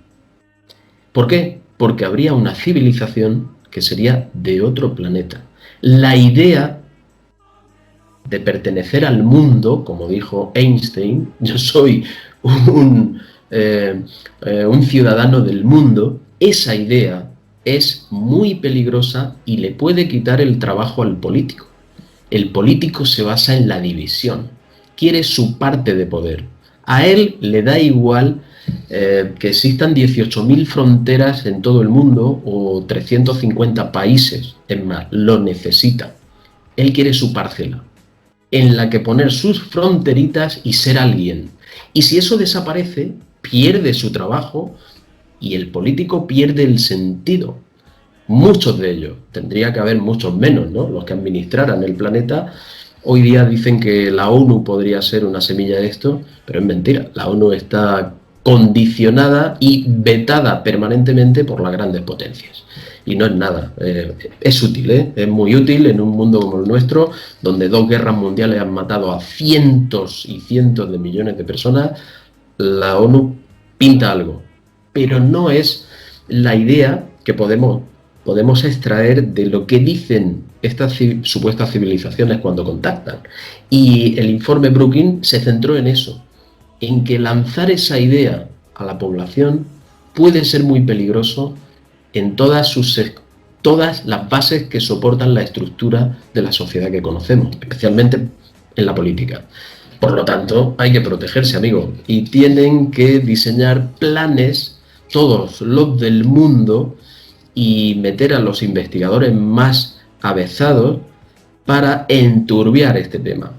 ¿Por qué? Porque habría una civilización que sería de otro planeta. La idea de pertenecer al mundo, como dijo Einstein, yo soy un ciudadano del mundo, esa idea es muy peligrosa y le puede quitar el trabajo al político. El político se basa en la división, quiere su parte de poder. A él le da igual que existan 18.000 fronteras en todo el mundo o 350 países, es más, lo necesita. Él quiere su parcela, en la que poner sus fronteritas y ser alguien. Y si eso desaparece, pierde su trabajo y el político pierde el sentido. Muchos de ellos, tendría que haber muchos menos, ¿no? Los que administraran el planeta. Hoy día dicen que la ONU podría ser una semilla de esto, pero es mentira. La ONU está condicionada y vetada permanentemente por las grandes potencias. y no es nada. Es útil, es muy útil en un mundo como el nuestro, donde 2 guerras mundiales han matado a cientos y cientos de millones de personas. La ONU pinta algo, pero no es la idea que podemos extraer de lo que dicen estas supuestas civilizaciones cuando contactan. Y el informe Brookings se centró en eso, en que lanzar esa idea a la población puede ser muy peligroso en todas las bases que soportan la estructura de la sociedad que conocemos, especialmente en la política. Por lo tanto, hay que protegerse, amigos, y tienen que diseñar planes, todos los del mundo, y meter a los investigadores más avezados para enturbiar este tema.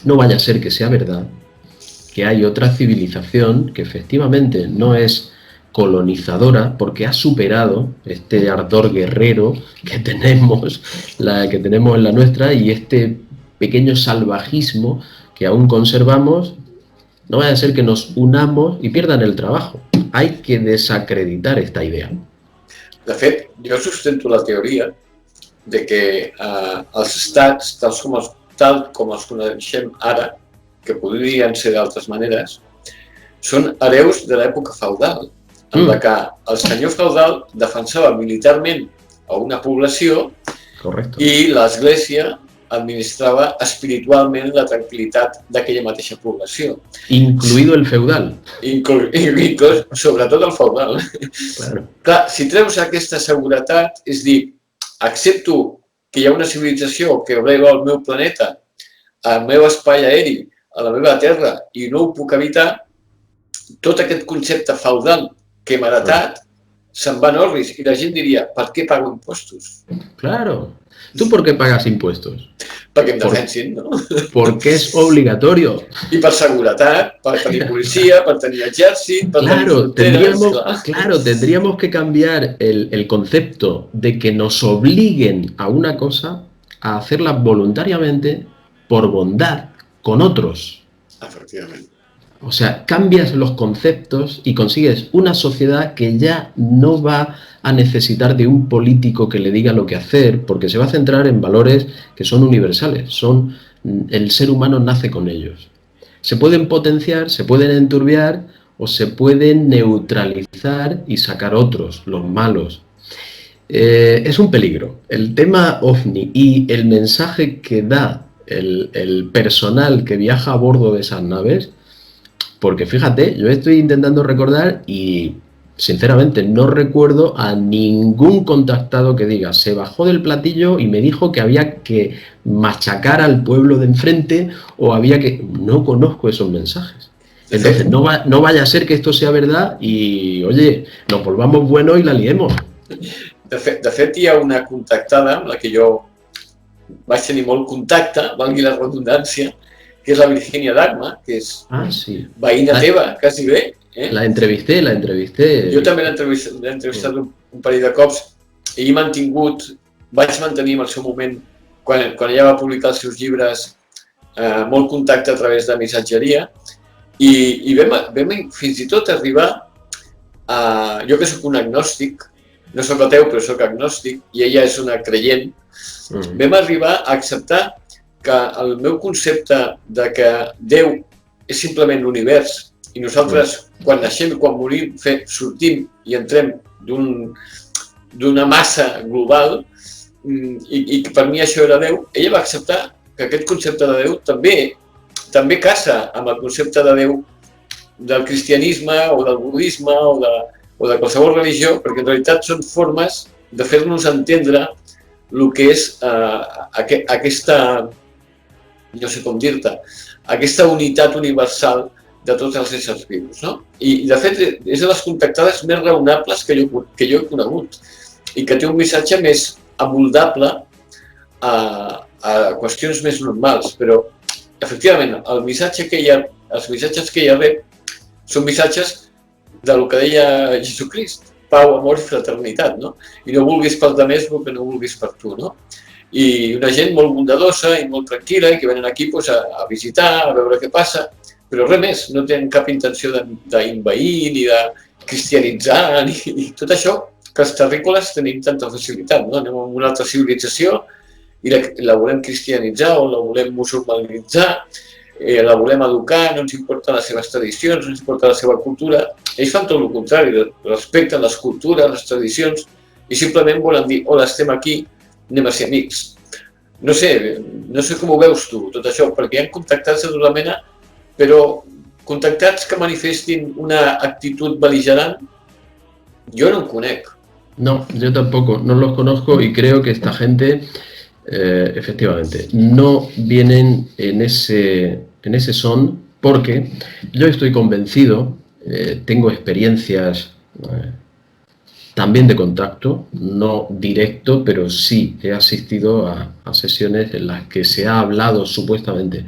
No vaya a ser que sea verdad que hay otra civilización que efectivamente no es colonizadora porque ha superado este ardor guerrero que tenemos en la nuestra y este pequeño salvajismo que aún conservamos. No vaya a ser que nos unamos y pierdan el trabajo. Hay que desacreditar esta idea. De fet, jo sustento la teoria de que els estats, tal com els coneixem ara, que podrien ser d'altres maneres, són hereus de l'època feudal, en la que el senyor feudal defensava militarment a una població. Correcto. I l'Església administrava espiritualment la tranquil·litat d'aquella mateixa població. Incluido el feudal. Sobretot el feudal. Claro. Clar, si treus aquesta seguretat, és dir, accepto que hi ha una civilització que obliga el meu planeta, al meu espai aeri, a la meva terra, i no ho puc evitar, tot aquest concepte feudal que hem heretat se'n va en orris i la gent diria, per què pago impostos? Claro. ¿Tú por qué pagas impuestos? Perquè em defensin, no? Porque es obligatorio. I per seguretat, per tenir policia, per tenir exèrcit, per tenir fronteres. Claro, tendríamos que cambiar el concepto de que nos obliguen a una cosa a hacerla voluntariamente por bondad con otros. Efectivament. O sea, cambias los conceptos y consigues una sociedad que ya no va a necesitar de un político que le diga lo que hacer, porque se va a centrar en valores que son universales, el ser humano nace con ellos. Se pueden potenciar, se pueden enturbiar o se pueden neutralizar y sacar otros, los malos. Es un peligro. El tema OVNI y el mensaje que da el personal que viaja a bordo de esas naves. Porque fíjate, yo estoy intentando recordar y sinceramente no recuerdo a ningún contactado que diga se bajó del platillo y me dijo que había que machacar al pueblo de enfrente o había que... No conozco esos mensajes. Entonces no vaya a ser que esto sea verdad y, oye, nos volvamos buenos y la liemos. De fet, hi ha una contactada amb la que jo vaig tenir molt contacte, valgui la redundància, que és la Virginia Dagmar, que és veïna teva, quasi bé. La entrevisté. Jo també l'he entrevistat un parell de cops i vaig mantenir en el seu moment, quan ella va publicar els seus llibres, molt contacte a través de missatgeria i vam fins i tot arribar a... Jo que soc un agnòstic, no soc ateu però soc agnòstic i ella és una creient, vam arribar a acceptar que el meu concepte de que Déu és simplement l'univers i nosaltres, quan naixem i quan morim, sortim i entrem d'una massa global i que per mi això era Déu, ella va acceptar que aquest concepte de Déu també casa amb el concepte de Déu del cristianisme o del budisme o de qualsevol religió, perquè en realitat són formes de fer-nos entendre el que és aquesta... no sé com dir-te, aquesta unitat universal de tots els éssers vius, no? I de fet és de les contactades més raonables que jo he conegut i que té un missatge més amoldable a qüestions més normals, però efectivament els missatges que ella rep són missatges del que deia Jesucrist, pau, amor i fraternitat, no? I no vulguis per altres el que no vulguis per tu, no? I una gent molt bondadosa i molt tranquil·la i que venen aquí a visitar, a veure què passa, però res més, no tenen cap intenció d'invair ni de cristianitzar ni tot això que els terrícoles tenim tanta facilitat, no? Anem a una altra civilització i la volem cristianitzar o la volem musulmanitzar, la volem educar, no ens importen les seves tradicions, no ens importa la seva cultura. Ells fan tot el contrari, respecten les cultures, les tradicions, i simplement volen dir, hola, estem aquí, anem a ser amics. No sé com ho veus tu, tot això, perquè hi ha contactats de tota mena, però contactats que manifestin una actitud beligerant, yo no conec. No, yo tampoco, no los conozco y creo que esta gente, efectivamente, no vienen en ese son, porque yo estoy convencido, tengo experiencias también de contacto, no directo, pero sí he asistido a sesiones en las que se ha hablado supuestamente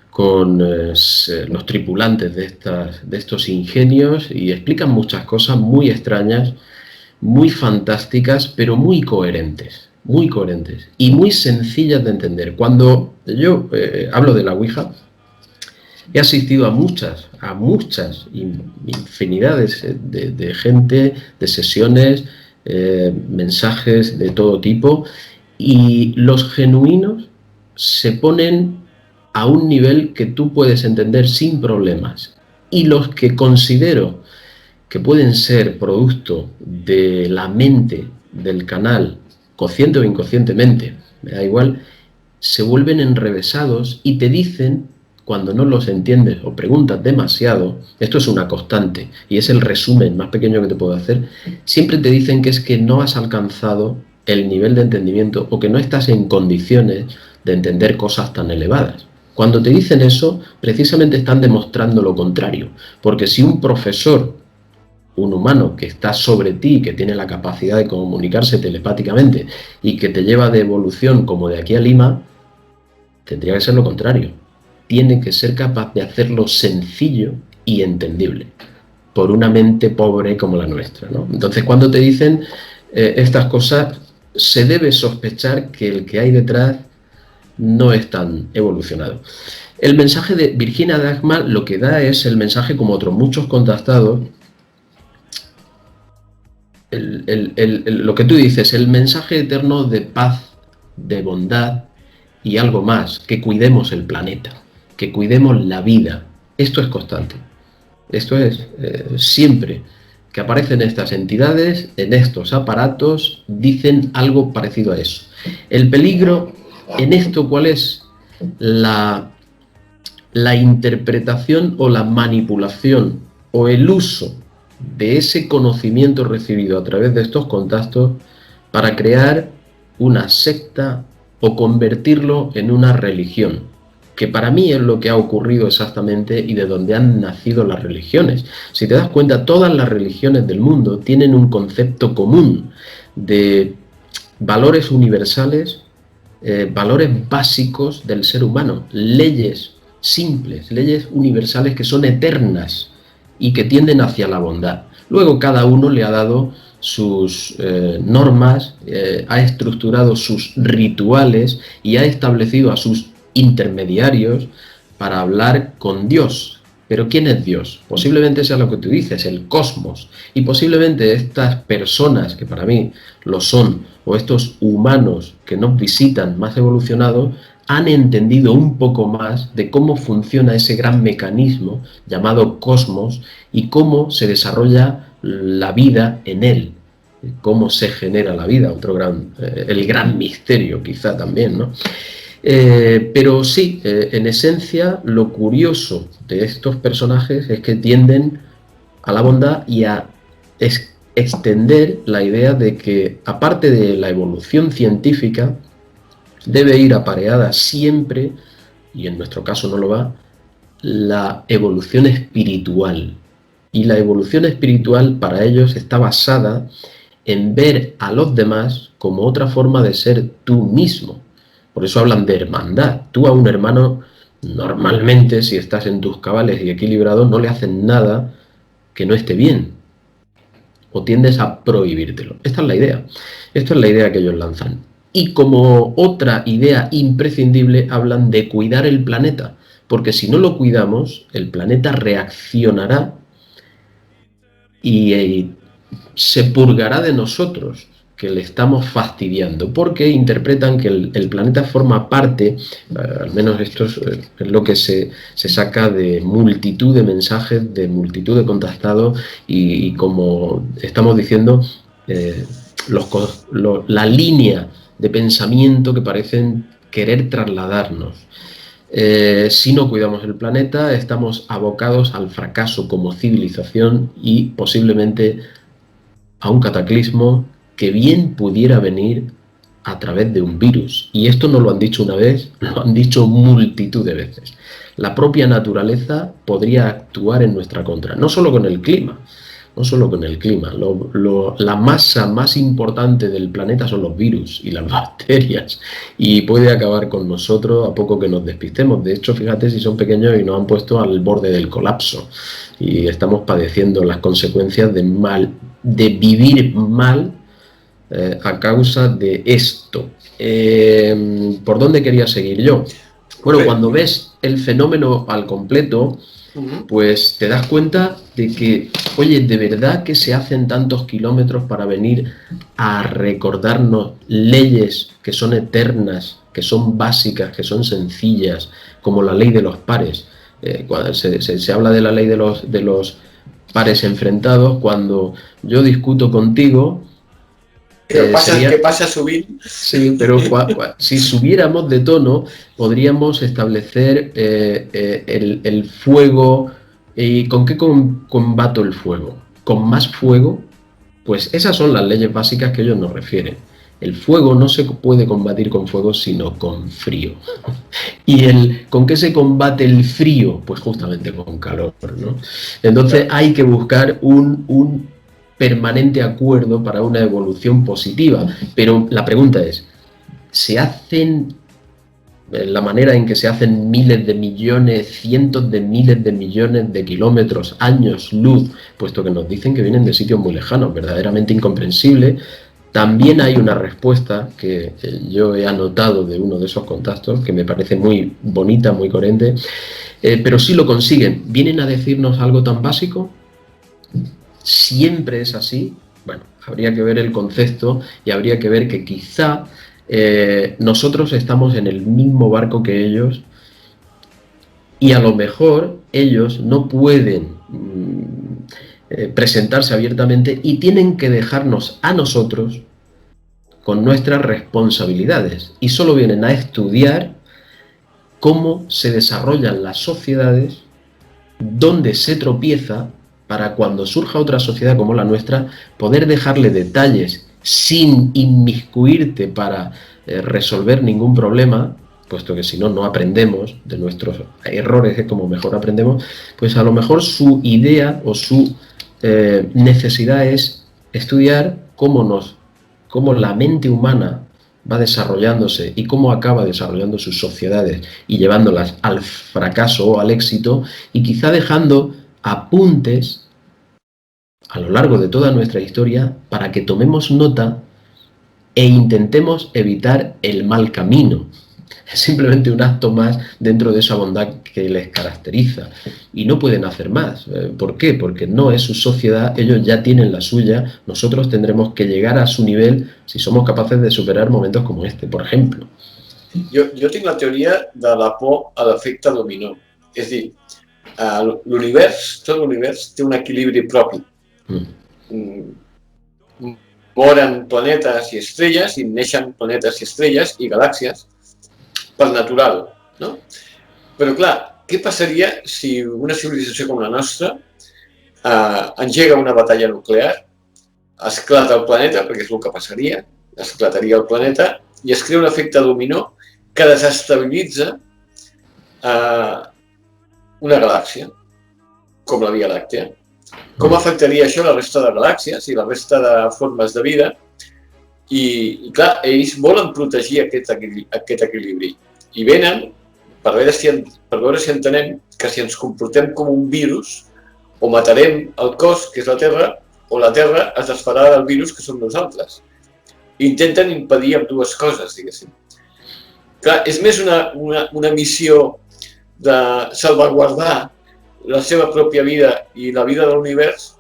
con los tripulantes de estos ingenios y explican muchas cosas muy extrañas, muy fantásticas, pero muy coherentes y muy sencillas de entender. Cuando yo hablo de la Ouija, he asistido a muchas, infinidades de gente, de sesiones, mensajes de todo tipo, y los genuinos se ponen a un nivel que tú puedes entender sin problemas. Y los que considero que pueden ser producto de la mente del canal, consciente o inconscientemente, me da igual, se vuelven enrevesados y te dicen, cuando no los entiendes o preguntas demasiado, esto es una constante y es el resumen más pequeño que te puedo hacer, siempre te dicen que es que no has alcanzado el nivel de entendimiento o que no estás en condiciones de entender cosas tan elevadas. Cuando te dicen eso, precisamente están demostrando lo contrario, porque si un profesor, un humano que está sobre ti, que tiene la capacidad de comunicarse telepáticamente y que te lleva de evolución como de aquí a Lima, tendría que ser lo contrario. Tiene que ser capaz de hacerlo sencillo y entendible por una mente pobre como la nuestra, ¿no? Entonces, cuando te dicen estas cosas, se debe sospechar que el que hay detrás no es tan evolucionado. El mensaje de Virginia Dagmar lo que da es el mensaje, como otros muchos contactados, lo que tú dices, el mensaje eterno de paz, de bondad y algo más, que cuidemos el planeta, que cuidemos la vida. Esto es constante. Esto es siempre que aparecen estas entidades, en estos aparatos, dicen algo parecido a eso. El peligro en esto, ¿cuál es? La interpretación o la manipulación o el uso de ese conocimiento recibido a través de estos contactos para crear una secta o convertirlo en una religión, que para mí es lo que ha ocurrido exactamente y de donde han nacido las religiones. Si te das cuenta, todas las religiones del mundo tienen un concepto común de valores universales, valores básicos del ser humano, leyes simples, leyes universales que son eternas y que tienden hacia la bondad. Luego cada uno le ha dado sus normas, ha estructurado sus rituales y ha establecido a sus intermediarios para hablar con Dios. Pero ¿quién es Dios? Posiblemente sea lo que tú dices, el cosmos. Y posiblemente estas personas, que para mí lo son, o estos humanos que nos visitan más evolucionados, han entendido un poco más de cómo funciona ese gran mecanismo llamado cosmos y cómo se desarrolla la vida en él, cómo se genera la vida, el gran misterio quizá también, ¿no? Pero sí, en esencia, lo curioso de estos personajes es que tienden a la bondad y a extender la idea de que, aparte de la evolución científica, debe ir apareada siempre, y en nuestro caso no lo va, la evolución espiritual. Y la evolución espiritual para ellos está basada en ver a los demás como otra forma de ser tú mismo. Por eso hablan de hermandad. Tú a un hermano, normalmente, si estás en tus cabales y equilibrado, no le hacen nada que no esté bien. O tiendes a prohibírtelo. Esta es la idea. Esta es la idea que ellos lanzan. Y como otra idea imprescindible, hablan de cuidar el planeta. Porque si no lo cuidamos, el planeta reaccionará y se purgará de nosotros, que le estamos fastidiando, porque interpretan que el planeta forma parte, al menos esto es lo que se saca de multitud de mensajes, de multitud de contactados, y como estamos diciendo, la línea de pensamiento que parecen querer trasladarnos. Si no cuidamos el planeta, estamos abocados al fracaso como civilización y posiblemente a un cataclismo que bien pudiera venir a través de un virus. Y esto no lo han dicho una vez, lo han dicho multitud de veces. La propia naturaleza podría actuar en nuestra contra, no solo con el clima, no solo con el clima. La masa más importante del planeta son los virus y las bacterias, y puede acabar con nosotros a poco que nos despistemos. De hecho, fíjate si son pequeños y nos han puesto al borde del colapso, y estamos padeciendo las consecuencias de vivir mal a causa de esto. ¿Por dónde quería seguir yo? Bueno, cuando ves el fenómeno al completo, pues te das cuenta de que, oye, de verdad que se hacen tantos kilómetros para venir a recordarnos leyes que son eternas, que son básicas, que son sencillas, como la ley de los pares. Cuando se habla de la ley de los pares enfrentados, cuando yo discuto contigo, ¿Qué pasa subir? Sí, pero si subiéramos de tono, podríamos establecer el fuego. ¿Y con qué combato el fuego? ¿Con más fuego? Pues esas son las leyes básicas que ellos nos refieren. El fuego no se puede combatir con fuego, sino con frío. ¿Y con qué se combate el frío? Pues justamente con calor, ¿no? Entonces hay que buscar un permanente acuerdo para una evolución positiva. Pero la pregunta es, ¿se hacen la manera en que se hacen miles de millones, cientos de miles de millones de kilómetros, años luz, puesto que nos dicen que vienen de sitios muy lejanos, verdaderamente incomprensible? También hay una respuesta que yo he anotado de uno de esos contactos, que me parece muy bonita, muy coherente, pero sí lo consiguen. ¿Vienen a decirnos algo tan básico? ¿Siempre es así? Bueno, habría que ver el concepto y habría que ver que quizá nosotros estamos en el mismo barco que ellos, y a lo mejor ellos no pueden presentarse abiertamente y tienen que dejarnos a nosotros con nuestras responsabilidades, y solo vienen a estudiar cómo se desarrollan las sociedades, dónde se tropieza, para cuando surja otra sociedad como la nuestra, poder dejarle detalles sin inmiscuirte para resolver ningún problema, puesto que si no, no aprendemos de nuestros errores, es como mejor aprendemos. Pues a lo mejor su idea o su necesidad es estudiar cómo la mente humana va desarrollándose y cómo acaba desarrollando sus sociedades y llevándolas al fracaso o al éxito, y quizá dejando apuntes a lo largo de toda nuestra historia para que tomemos nota e intentemos evitar el mal camino. Es simplemente un acto más dentro de esa bondad que les caracteriza, y no pueden hacer más. ¿Por qué? Porque no es su sociedad, ellos ya tienen la suya. Nosotros tendremos que llegar a su nivel si somos capaces de superar momentos como este, por ejemplo. Jo tinc la teoria de la por a l'efecte dominó. És a dir, l'univers, tot l'univers té un equilibri propi. Moren planetes i estrelles i neixen planetes i estrelles i galàxies per natural, no? Però clar, què passaria si una civilització com la nostra engega una batalla nuclear, esclata el planeta, perquè és el que passaria, esclataria el planeta i es crea un efecte dominó que desestabilitza una galàxia, com la Via Làctea. Com afectaria això la resta de galàxies i la resta de formes de vida? I clar, ells volen protegir aquest equilibri i venen per veure si entenem que si ens comportem com un virus, o matarem el cos, que és la Terra, o la Terra es desfarà del virus, que som nosaltres. Intenten impedir ambdues coses, diguéssim. Clar, és més una missió de salvaguardar la seva pròpia vida i la vida de l'univers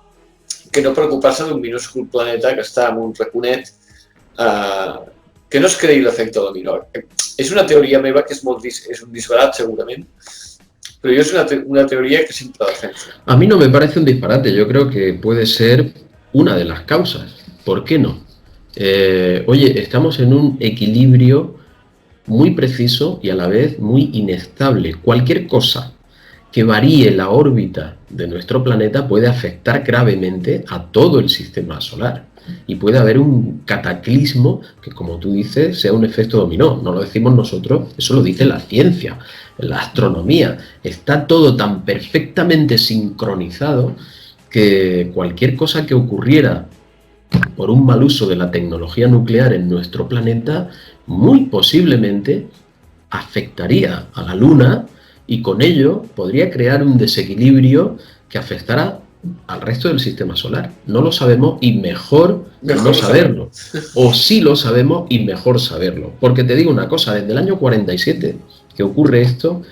que no preocupar-se d'un minúscul planeta que està en un raconet que no es cregui l'efecte dominó. És una teoria meva que és un disbarat segurament, pero yo es una teoría que siempre la defenso. A mí no me parece un disparate, yo creo que puede ser una de las causas. ¿Por qué no? Oye, estamos en un equilibrio muy preciso y a la vez muy inestable. Cualquier cosa que varíe la órbita de nuestro planeta puede afectar gravemente a todo el sistema solar. Y puede haber un cataclismo que, como tú dices, sea un efecto dominó. No lo decimos nosotros, eso lo dice la ciencia, la astronomía. Está todo tan perfectamente sincronizado que cualquier cosa que ocurriera por un mal uso de la tecnología nuclear en nuestro planeta, muy posiblemente afectaría a la Luna y con ello podría crear un desequilibrio que afectara al resto del sistema solar. No lo sabemos y mejor no saberlo. O sí lo sabemos y mejor saberlo. Porque te digo una cosa, desde el año 47 que ocurre esto,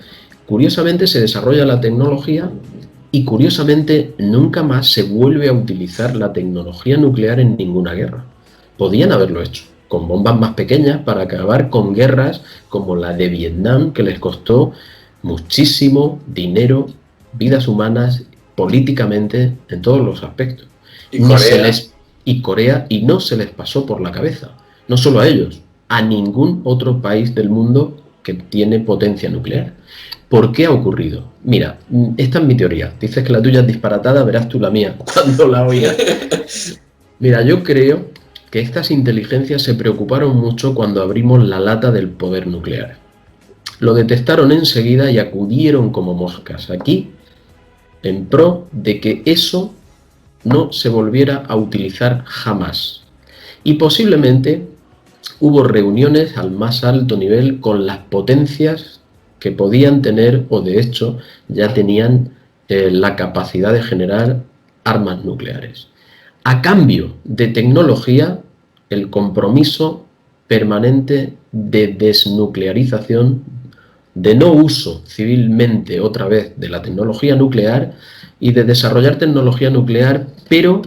curiosamente se desarrolla la tecnología y curiosamente nunca más se vuelve a utilizar la tecnología nuclear en ninguna guerra. Podían haberlo hecho con bombas más pequeñas para acabar con guerras como la de Vietnam, que les costó muchísimo dinero, vidas humanas, políticamente, en todos los aspectos. Y Corea, y no se les pasó por la cabeza. No solo a ellos, a ningún otro país del mundo que tiene potencia nuclear. ¿Por qué ha ocurrido? Mira, esta es mi teoría. Dices que la tuya es disparatada, verás tú la mía cuando la oigas. Mira, yo creo que estas inteligencias se preocuparon mucho cuando abrimos la lata del poder nuclear. Lo detectaron enseguida y acudieron como moscas aquí en pro de que eso no se volviera a utilizar jamás. Y posiblemente hubo reuniones al más alto nivel con las potencias que podían tener o de hecho ya tenían la capacidad de generar armas nucleares. A cambio de tecnología, el compromiso permanente de desnuclearización, de no uso civilmente otra vez de la tecnología nuclear y de desarrollar tecnología nuclear, pero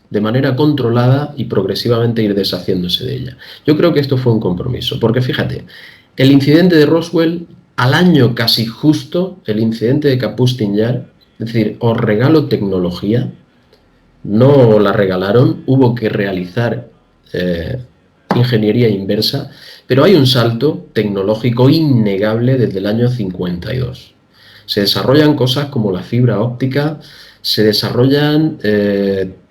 de manera controlada y progresivamente ir deshaciéndose de ella. Yo creo que esto fue un compromiso, porque fíjate, el incidente de Roswell, al año casi justo, el incidente de Kapustin Yar, es decir, os regalo tecnología, no la regalaron, hubo que realizar ingeniería inversa, pero hay un salto tecnológico innegable desde el año 52. Se desarrollan cosas como la fibra óptica, se desarrollan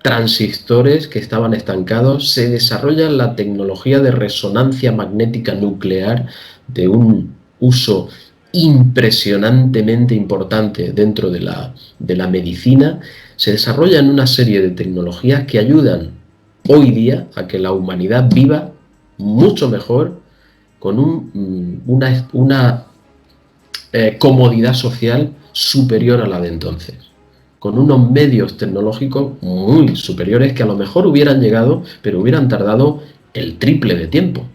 transistores que estaban estancados, se desarrolla la tecnología de resonancia magnética nuclear de un uso impresionantemente importante dentro de la medicina. Se desarrollan una serie de tecnologías que ayudan hoy día a que la humanidad viva mucho mejor con una comodidad social superior a la de entonces, con unos medios tecnológicos muy superiores que a lo mejor hubieran llegado, pero hubieran tardado el triple de tiempo.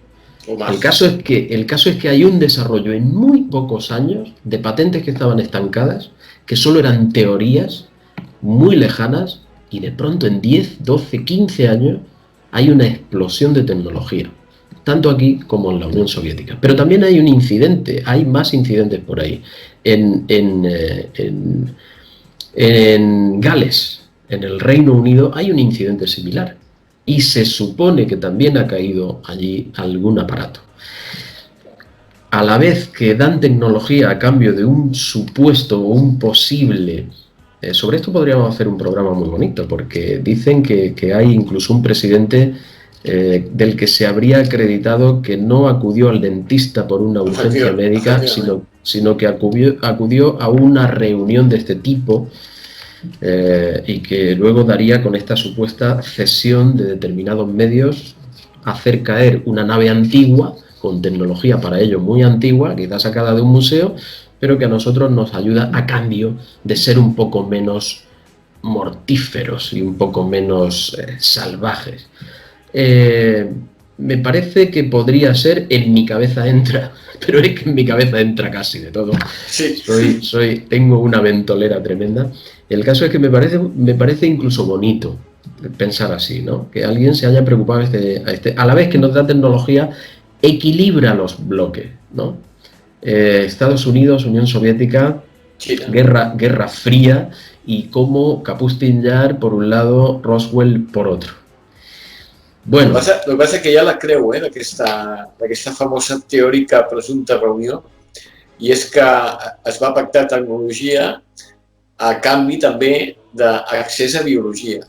El caso es que hay un desarrollo en muy pocos años de patentes que estaban estancadas, que solo eran teorías muy lejanas, y de pronto en 10, 12, 15 años hay una explosión de tecnología, tanto aquí como en la Unión Soviética. Pero también hay un incidente, hay más incidentes por ahí. En Gales, en el Reino Unido, hay un incidente similar. Y se supone que también ha caído allí algún aparato. A la vez que dan tecnología a cambio de un supuesto o un posible... sobre esto podríamos hacer un programa muy bonito, porque dicen que hay incluso un presidente del que se habría acreditado que no acudió al dentista por una urgencia médica, sino que acudió a una reunión de este tipo, y que luego daría con esta supuesta cesión de determinados medios, hacer caer una nave antigua, con tecnología para ello muy antigua, quizás sacada de un museo, pero que a nosotros nos ayuda a cambio de ser un poco menos mortíferos y un poco menos salvajes. Me parece que podría ser, en mi cabeza entra, pero es que en mi cabeza entra casi de todo. Sí. Tengo una ventolera tremenda. El caso es que me parece incluso bonito pensar así, ¿no? Que alguien se haya preocupado a la vez que nos da tecnología, equilibra los bloques, ¿no? Estados Unidos, Unión Soviética, China. Guerra Fría, y como Kapustin Yar por un lado, Roswell por otro. Bueno. El que passa és que ja la creu, d'aquesta famosa teòrica presumpta reunió, i és que es va pactar tecnologia a canvi també d'accés a biologia.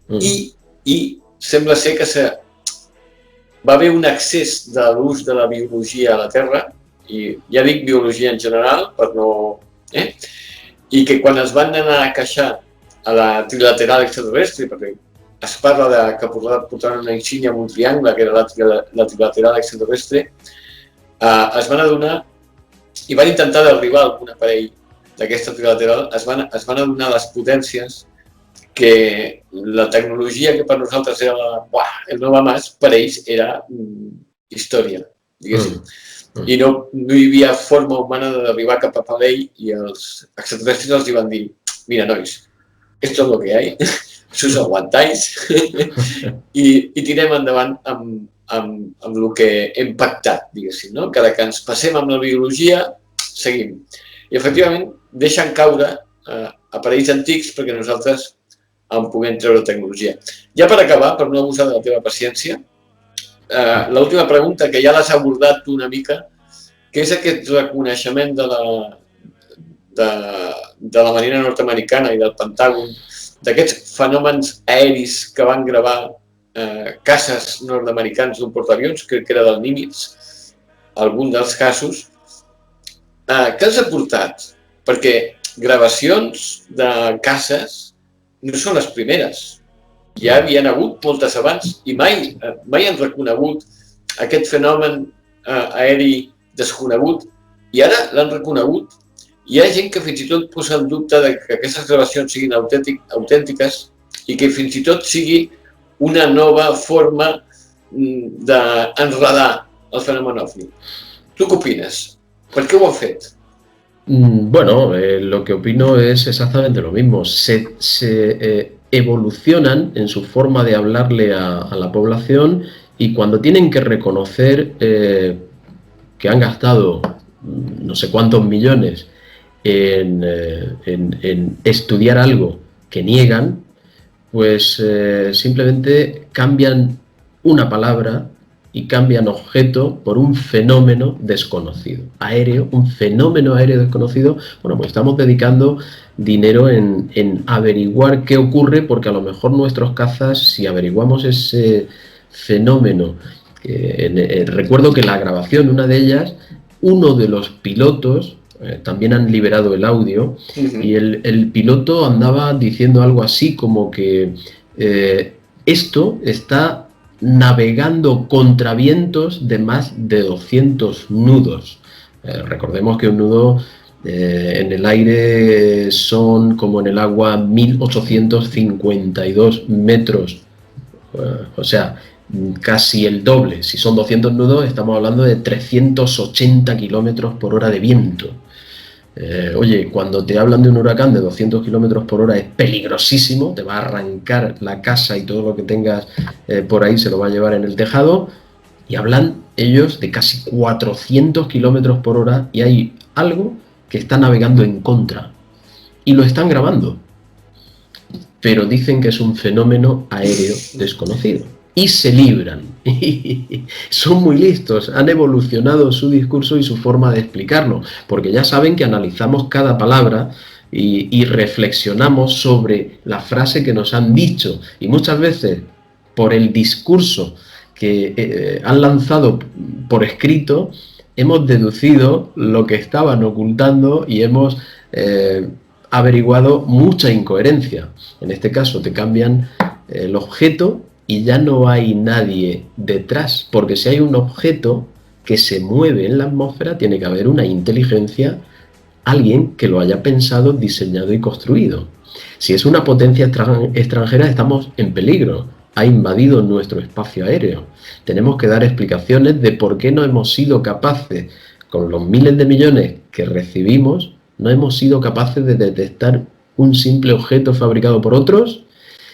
I sembla ser que va haver un accés de l'ús de la biologia a la Terra, i ja dic biologia en general, per no... I que quan es van anar a queixar a la trilateral extraterrestre, perquè es parla que portaran una insígnia amb un triangle, que era la trilateral extraterrestre, es van adonar i van intentar derribar algun aparell d'aquesta trilateral, es van adonar les potències que la tecnologia que per nosaltres era el no va més, per ells era història, diguéssim. I no hi havia forma humana d'arribar cap a aparell i els extraterrestres els van dir: mira, nois, esto es lo que hay, si us aguantáis, i tirem endavant amb el que hem pactat, diguéssim, no? Cada que ens passem amb la biologia, seguim. I, efectivament, deixen caure aparells antics perquè nosaltres en puguem treure tecnologia. Ja per acabar, per no abusar de la teva paciència, l'última pregunta, que ja l'has abordat tu una mica, que és aquest reconeixement de la Marina nord-americana i del Pentàgon, d'aquests fenòmens aeris que van gravar caces nord-americans d'un portaavions, crec que era del Nimitz, algun dels casos. Què els ha portat? Perquè gravacions de caces no són les primeres. Ja havien hagut moltes abans i mai han reconegut aquest fenomen aeri desconegut, i ara l'han reconegut. Hi ha gent que fins i tot posa en dubte que aquestes gravacions siguin autèntiques i que fins i tot sigui una nova forma d'enredar el fenomen OVNI. Tu què opines? Per què ho han fet? Bueno, lo que opino es exactamente lo mismo. Se evolucionan en su forma de hablarle a la población, y cuando tienen que reconocer que han gastado no sé cuántos millones en estudiar algo que niegan, pues simplemente cambian una palabra y cambian objeto por un fenómeno desconocido, aéreo, un fenómeno aéreo desconocido. Bueno, pues estamos dedicando dinero en averiguar qué ocurre, porque a lo mejor nuestros cazas, si averiguamos ese fenómeno, recuerdo que la grabación, una de ellas, uno de los pilotos, también han liberado el audio, y el piloto andaba diciendo algo así como que esto está navegando contra vientos de más de 200 nudos. Recordemos que un nudo en el aire son, como en el agua, 1852 metros, o sea, casi el doble. Si son 200 nudos, estamos hablando de 380 kilómetros por hora de viento. Oye, cuando te hablan de un huracán de 200 kilómetros por hora, es peligrosísimo, te va a arrancar la casa y todo lo que tengas por ahí se lo va a llevar en el tejado. Y hablan ellos de casi 400 kilómetros por hora, y hay algo que está navegando en contra y lo están grabando, pero dicen que es un fenómeno aéreo desconocido y se libran. Son muy listos, han evolucionado su discurso y su forma de explicarlo, porque ya saben que analizamos cada palabra y reflexionamos sobre la frase que nos han dicho, y muchas veces por el discurso que han lanzado por escrito hemos deducido lo que estaban ocultando y hemos averiguado mucha incoherencia. En este caso te cambian el objeto y ya no hay nadie detrás, porque si hay un objeto que se mueve en la atmósfera, tiene que haber una inteligencia, alguien que lo haya pensado, diseñado y construido. Si es una potencia extranjera, estamos en peligro. Ha invadido nuestro espacio aéreo. Tenemos que dar explicaciones de por qué no hemos sido capaces, con los miles de millones que recibimos, no hemos sido capaces de detectar un simple objeto fabricado por otros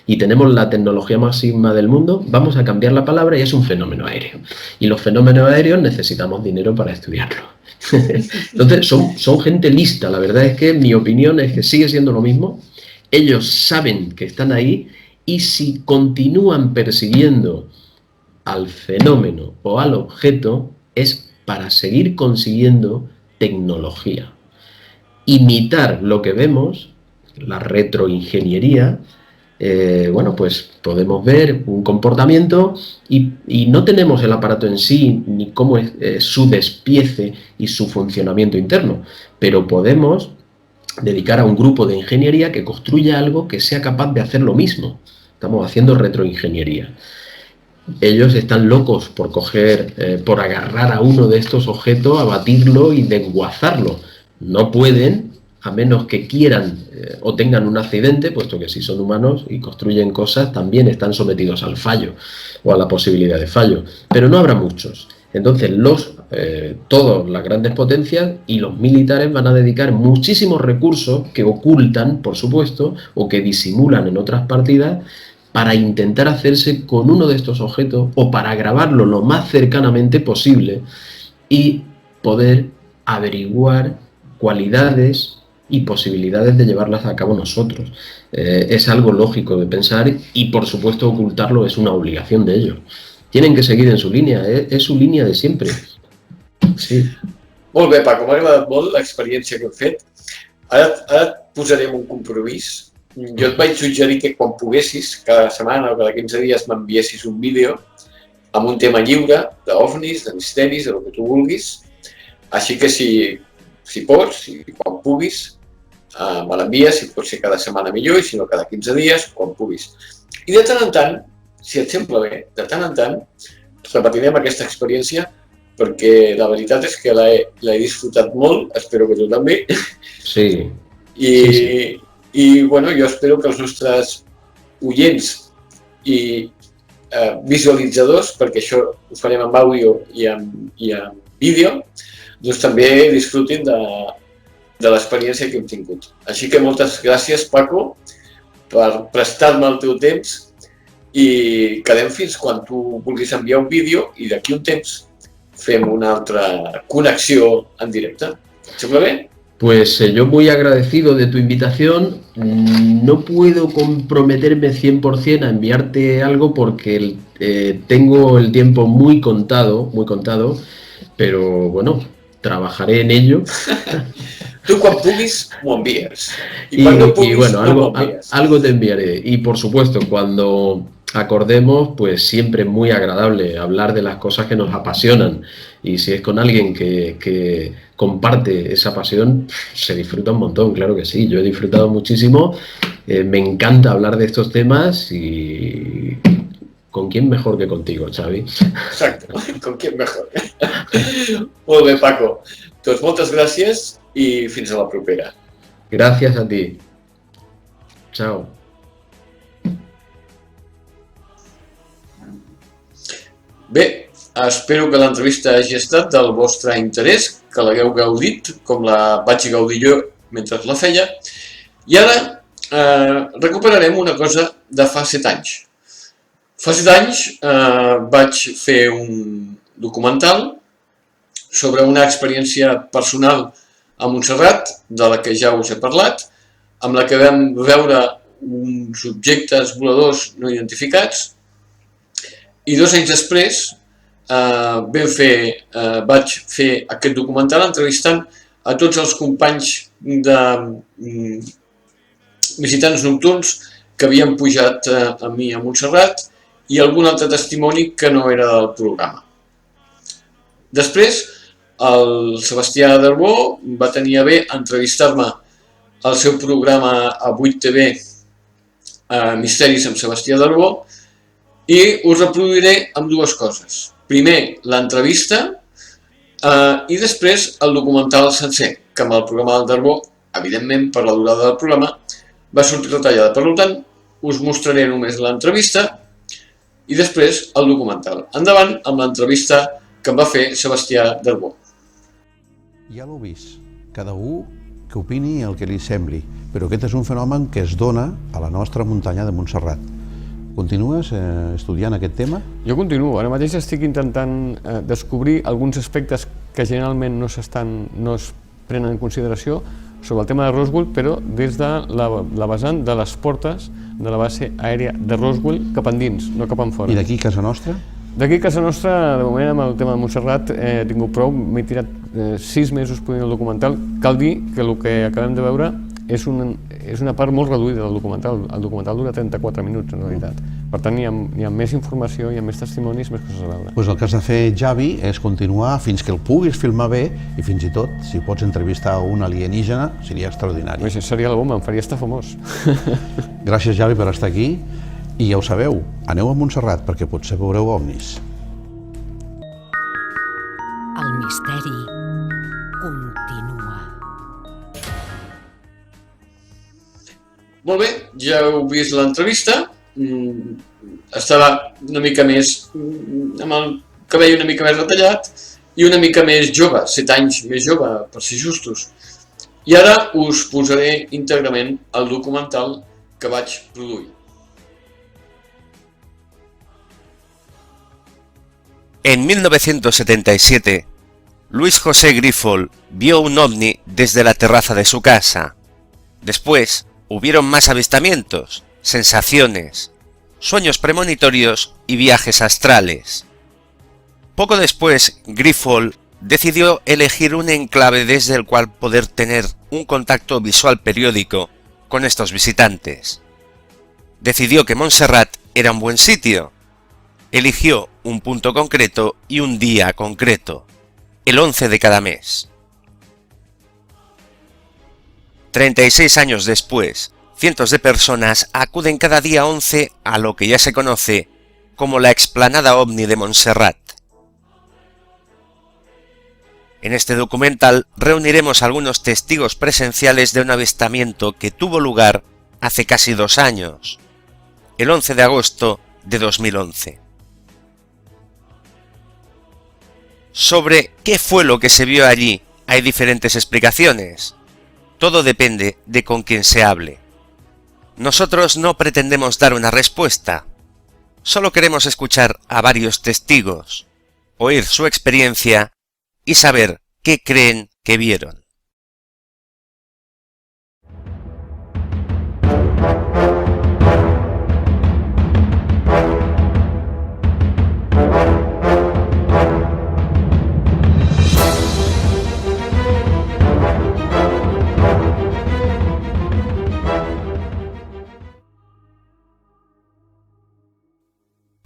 y tenemos la tecnología máxima del mundo, vamos a cambiar la palabra y es un fenómeno aéreo. Y los fenómenos aéreos necesitamos dinero para estudiarlo. Entonces, son gente lista. La verdad es que mi opinión es que sigue siendo lo mismo. Ellos saben que están ahí y si continúan persiguiendo al fenómeno o al objeto es para seguir consiguiendo tecnología. Imitar lo que vemos, la retroingeniería, bueno, pues podemos ver un comportamiento y no tenemos el aparato en sí, ni cómo es su despiece y su funcionamiento interno, pero podemos dedicar a un grupo de ingeniería que construya algo que sea capaz de hacer lo mismo. Estamos haciendo retroingeniería. Ellos están locos por por agarrar a uno de estos objetos, abatirlo y desguazarlo. No pueden, a menos que quieran o tengan un accidente, puesto que si son humanos y construyen cosas, también están sometidos al fallo o a la posibilidad de fallo. Pero no habrá muchos. Entonces, todas las grandes potencias y los militares van a dedicar muchísimos recursos que ocultan, por supuesto, o que disimulan en otras partidas, para intentar hacerse con uno de estos objetos o para grabarlo lo más cercanamente posible y poder averiguar cualidades y posibilidades de llevarlas a cabo nosotros. Es algo lógico de pensar y, por supuesto, ocultarlo es una obligación de ellos. Tienen que seguir en su línea, és su línia de sempre. Sí. Molt bé, Paco, m'ha agradat molt l'experiència que hem fet. Ara et posarem un compromís. Jo et vaig suggerir que quan poguessis, cada setmana o cada 15 dies m'enviessis un vídeo amb un tema lliure, d'ovnis, de misteris, del que tu vulguis. Així que si pots, i quan puguis, me l'envies, si pot ser cada setmana millor, i si no cada 15 dies, quan puguis. I de tant en tant, si et sembla bé, de tant en tant, repetirem aquesta experiència perquè la veritat és que l'he disfrutat molt, espero que tu també. Sí. I bueno, jo espero que els nostres oients i visualitzadors, perquè això ho farem amb àudio i amb vídeo, doncs també disfrutin de l'experiència que hem tingut. Així que moltes gràcies, Paco, per prestar-me el teu temps i quedem fins quan tu vulguis enviar un vídeo i d'aquí un temps fem una altra connexió en directe. ¿Te sembla bé? Pues yo muy agradecido de tu invitación. No puedo comprometerme 100% a enviarte algo porque tengo el tiempo muy contado, pero bueno, trabajaré en ello. Tu quan puguis m'ho envies. I quan no puguis, bueno, no m'ho envies. algo te enviaré. Y por supuesto, cuando acordemos, pues siempre es muy agradable hablar de las cosas que nos apasionan. Y si es con alguien que comparte esa pasión, se disfruta un montón, claro que sí. Yo he disfrutado muchísimo. Me encanta hablar de estos temas y ¿con quién mejor que contigo, Xavi? Exacte, con quién mejor. Molt bé, Paco. Doncs moltes gràcies i fins a la propera. Gracias a ti. Chao. Bé, espero que l'entrevista hagi estat del vostre interès, que l'hagueu gaudit, com la vaig gaudir jo mentre la feia. I ara recuperarem una cosa de fa 7 anys. Fa 7 anys vaig fer un documental sobre una experiència personal a Montserrat, de la que ja us he parlat, amb la que vam veure uns objectes voladors no identificats, i 2 anys després vaig fer aquest documental entrevistant a tots els companys de visitants nocturns que havien pujat amb mi a Montserrat i algun altre testimoni que no era del programa. Després, el Sebastià Darbó va tenir a bé entrevistar-me al seu programa a 8TV Misteris amb Sebastià Darbó i us reproduiré amb 2 coses. Primer, l'entrevista i després el documental sencer, que amb el programa del Darbó, evidentment per la durada del programa, va sortir retallada. Per tant, us mostraré només l'entrevista i després el documental. Endavant amb l'entrevista que em va fer Sebastià Darbó. Ja l'heu vist, cada un que opini el que li sembli, però aquest és un fenomen que es dona a la nostra muntanya de Montserrat. Continues estudiant aquest tema? Jo continuo. Ara mateix estic intentant descobrir alguns aspectes que generalment no es prenen en consideració sobre el tema de Roswell, però des de la vessant de les portes de la base aèria de Roswell cap endins, no cap enfora. I d'aquí a casa nostra? D'aquí a casa nostra, de moment, amb el tema de Montserrat, he tingut prou. M'he tirat 6 mesos podent el documental. Cal dir que el que acabem de veure és una part molt reduïda del documental. El documental dura 34 minuts, en realitat. Per tant, hi ha més informació, hi ha més testimonis, més coses a veure. Pues el que has de fer, Javi, és continuar fins que el puguis filmar bé i fins i tot, si pots entrevistar un alienígena, seria extraordinari. Això seria la bomba, em faria estar famós. Gràcies, Javi, per estar aquí. I ja ho sabeu, aneu a Montserrat perquè potser veureu ovnis. El misteri continua. Molt bé, ja heu vist l'entrevista. Estava una mica més amb el cabell una mica més retallat i una mica més jove, 7 anys més jove, per ser justos. I ara us posaré íntegrament el documental que vaig produir. En 1977, Luis José Grifol vio un ovni desde la terraza de su casa. Después, hubieron más avistamientos, sensaciones, sueños premonitorios y viajes astrales. Poco después, Grifol decidió elegir un enclave desde el cual poder tener un contacto visual periódico con estos visitantes. Decidió que Montserrat era un buen sitio. Eligió un punto concreto y un día concreto, el 11 de cada mes. 36 años después, cientos de personas acuden cada día 11 a lo que ya se conoce como la explanada ovni de Montserrat. En este documental reuniremos algunos testigos presenciales de un avistamiento que tuvo lugar hace casi 2 años, el 11 de agosto de 2011. Sobre qué fue lo que se vio allí hay diferentes explicaciones. Todo depende de con quién se hable. Nosotros no pretendemos dar una respuesta. Solo queremos escuchar a varios testigos, oír su experiencia y saber qué creen que vieron.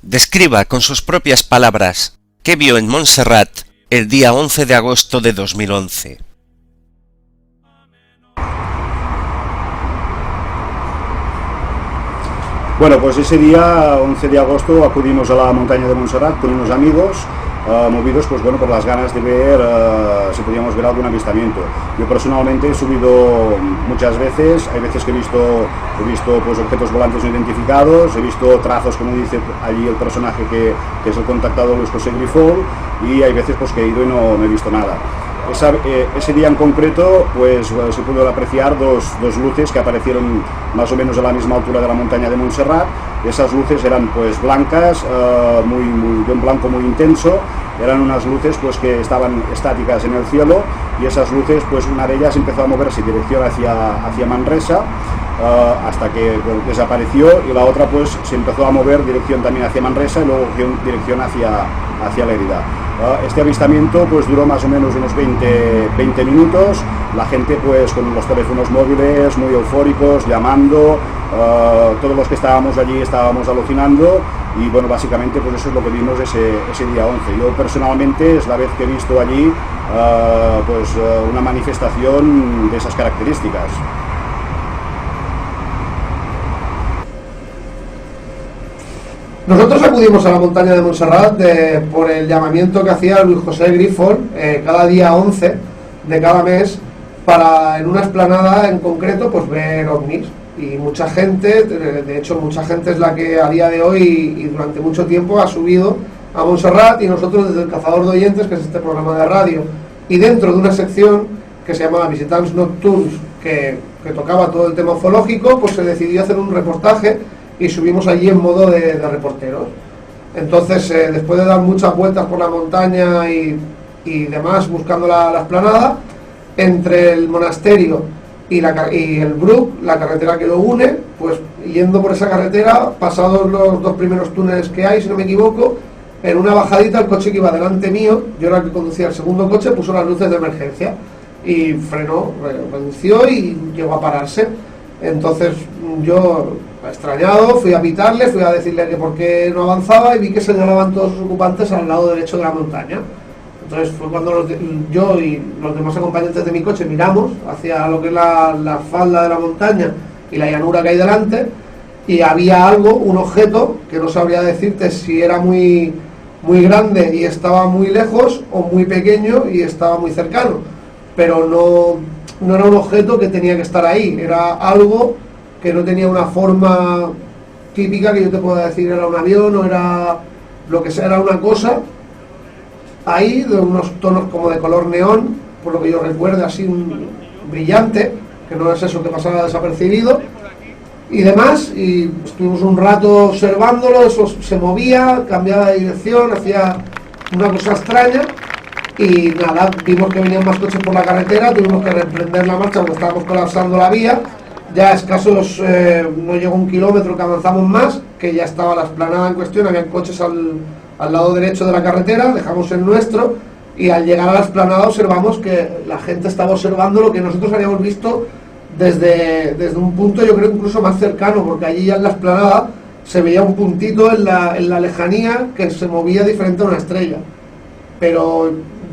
Describa con sus propias palabras qué vio en Montserrat el día 11 de agosto de 2011. Bueno, pues ese día, 11 de agosto, acudimos a la montaña de Montserrat con unos amigos, movidos pues bueno por las ganas de ver si podíamos ver algún avistamiento. Yo personalmente he subido muchas veces, hay veces que he visto pues objetos volantes no identificados, he visto trazos, como dice allí el personaje que es el contactado Luis José Grifol, y hay veces pues que he ido y no he visto nada. Ese día en concreto pues se pudo apreciar dos luces que aparecieron más o menos a la misma altura de la montaña de Montserrat. Esas luces eran pues blancas, de un blanco muy intenso. Eran unas luces pues que estaban estáticas en el cielo, y esas luces pues una de ellas empezó a moverse en dirección hacia Manresa, hasta que desapareció, y la otra pues se empezó a mover dirección también hacia Manresa y luego dirección hacia Lérida. Este avistamiento pues duró más o menos unos 20 minutos. La gente pues con los teléfonos móviles muy eufóricos, llamando, todos los que estábamos allí estábamos alucinando, y bueno, básicamente pues eso es lo que vimos ese día 11. Yo personalmente es la vez que he visto allí una manifestación de esas características. Nosotros acudimos a la montaña de Montserrat por el llamamiento que hacía Luis José Grifol cada día 11 de cada mes, para en una explanada en concreto pues ver ovnis. Y mucha gente, de hecho mucha gente es la que a día de hoy y durante mucho tiempo ha subido a Montserrat, y nosotros desde el Cazador de Oyentes, que es este programa de radio, y dentro de una sección que se llamaba Visitants Nocturns, que tocaba todo el tema ufológico, pues se decidió hacer un reportaje y subimos allí en modo de reporteros. Entonces, después de dar muchas vueltas por la montaña y demás, buscando la esplanada, entre el monasterio y el Bruc, la carretera que lo une, pues yendo por esa carretera, pasados los 2 primeros túneles que hay, si no me equivoco, en una bajadita el coche que iba delante mío, yo era el que conducía el segundo coche, puso las luces de emergencia y frenó, redució y llegó a pararse. Entonces yo, extrañado, fui a pitarle, fui a decirle que por qué no avanzaba y vi que señalaban todos los ocupantes al lado derecho de la montaña. Entonces fue cuando yo y los demás acompañantes de mi coche miramos hacia lo que es la falda de la montaña y la llanura que hay delante, y había algo, un objeto, que no sabría decirte si era muy grande y estaba muy lejos o muy pequeño y estaba muy cercano, pero no era un objeto que tenía que estar ahí, era algo que no tenía una forma típica que yo te pueda decir era un avión o era lo que sea, era una cosa ahí de unos tonos como de color neón, por lo que yo recuerdo, así un brillante, que no es eso que pasaba desapercibido y demás, y estuvimos un rato observándolo, eso se movía, cambiaba de dirección, hacía una cosa extraña y nada, vimos que venían más coches por la carretera, tuvimos que reprender la marcha porque estábamos colapsando la vía, ya escasos, no llegó 1 kilómetro que avanzamos más, que ya estaba la explanada en cuestión, habían coches al lado derecho de la carretera, dejamos el nuestro y al llegar a la explanada observamos que la gente estaba observando lo que nosotros habíamos visto desde un punto, yo creo, incluso más cercano, porque allí ya en la explanada se veía un puntito en la lejanía que se movía diferente a una estrella, pero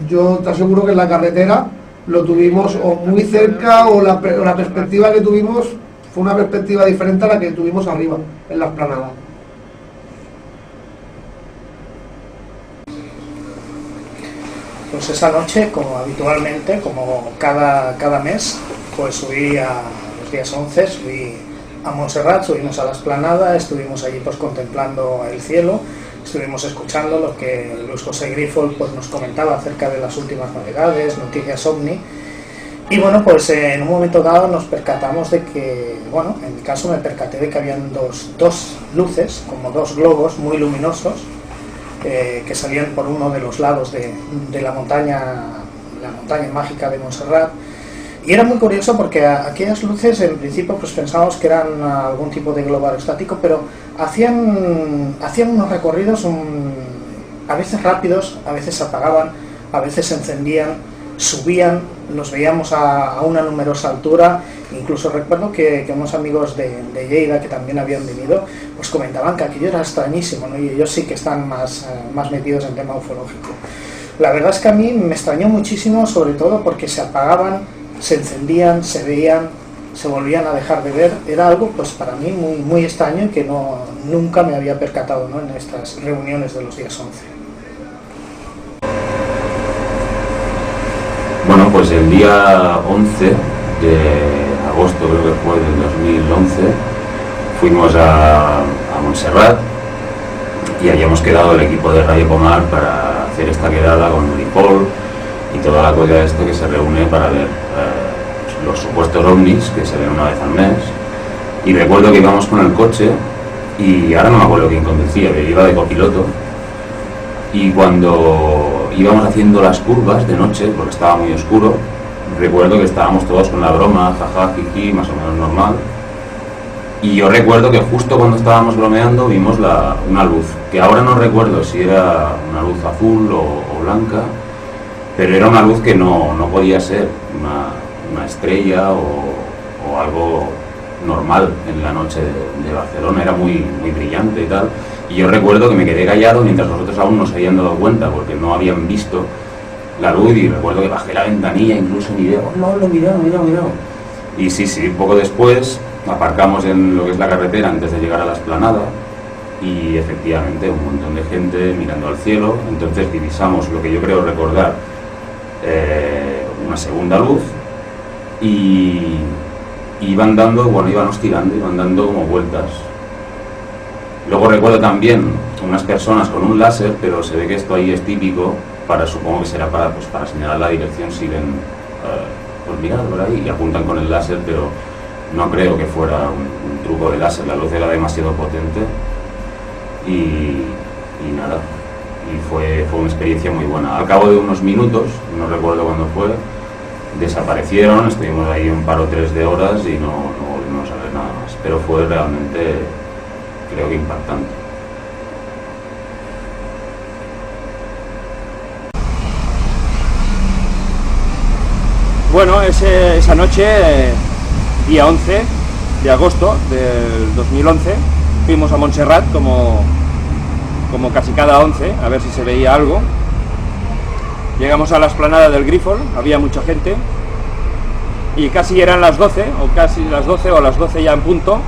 yo te aseguro que en la carretera lo tuvimos o muy cerca o la perspectiva que tuvimos fue una perspectiva diferente a la que tuvimos arriba, en la explanada. Pues esa noche, como habitualmente, como cada mes, pues subí a los días 11, subí a Montserrat, subimos a la explanada, estuvimos allí pues contemplando el cielo, estuvimos escuchando lo que Luis José Grifol pues nos comentaba acerca de las últimas novedades, noticias OVNI, y bueno, pues en un momento dado nos percatamos de que, bueno, en mi caso me percaté de que habían dos luces, como 2 globos muy luminosos, que salían por uno de los lados de la montaña mágica de Montserrat. Y era muy curioso porque aquellas luces en principio pues pensábamos que eran algún tipo de globo aerostático, pero hacían unos recorridos a veces rápidos, a veces se apagaban, a veces se encendían, subían, los veíamos a una numerosa altura. Incluso recuerdo que unos amigos de Lleida que también habían venido pues comentaban que aquello era extrañísimo, ¿no? Y ellos sí que están más metidos en tema ufológico. La verdad es que a mí me extrañó muchísimo, sobre todo porque se apagaban, se encendían, se veían, se volvían a dejar de ver. Era algo pues para mí muy extraño y que nunca me había percatado, ¿no?, en estas reuniones de los días 11. Bueno, pues el día 11 de agosto, creo que fue del 2011, fuimos a Montserrat y habíamos quedado el equipo de Radio Pomar para hacer esta quedada con Grifol y toda la cosa de esto que se reúne para ver los supuestos ovnis que se ven una vez al mes. Y recuerdo que íbamos con el coche y ahora no me acuerdo quién conducía, pero iba de copiloto, y cuando íbamos haciendo las curvas de noche, porque estaba muy oscuro, recuerdo que estábamos todos con la broma, jaja, jiji, más o menos normal. Y yo recuerdo que justo cuando estábamos bromeando vimos una luz, que ahora no recuerdo si era una luz azul o blanca, pero era una luz que no podía ser una estrella o algo normal en la noche de Barcelona, era muy brillante y tal. Y yo recuerdo que me quedé callado mientras nosotros aún no se habían dado cuenta, porque no habían visto la luz, y recuerdo que bajé la ventanilla, incluso miré, oh no, mira. Y sí, poco después aparcamos en lo que es la carretera antes de llegar a la explanada y efectivamente un montón de gente mirando al cielo. Entonces divisamos lo que yo creo recordar, una segunda luz, y iban íbamos tirando, iban dando como vueltas. Luego recuerdo también unas personas con un láser, pero se ve que esto ahí es típico, supongo que será para señalar la dirección si ven mirad por ahí, y apuntan con el láser, pero no creo que fuera un truco de láser, la luz era demasiado potente y nada, y fue una experiencia muy buena. Al cabo de unos minutos, no recuerdo cuándo fue, desaparecieron, estuvimos ahí un par o tres de horas y no volvimos a ver nada más, pero fue realmente, creo que impactante. Bueno, esa noche, día 11 de agosto del 2011, fuimos a Montserrat como casi cada 11, a ver si se veía algo. Llegamos a la explanada del Grifol, había mucha gente, y casi eran las 12, o casi las 12 o las 12 ya en punto,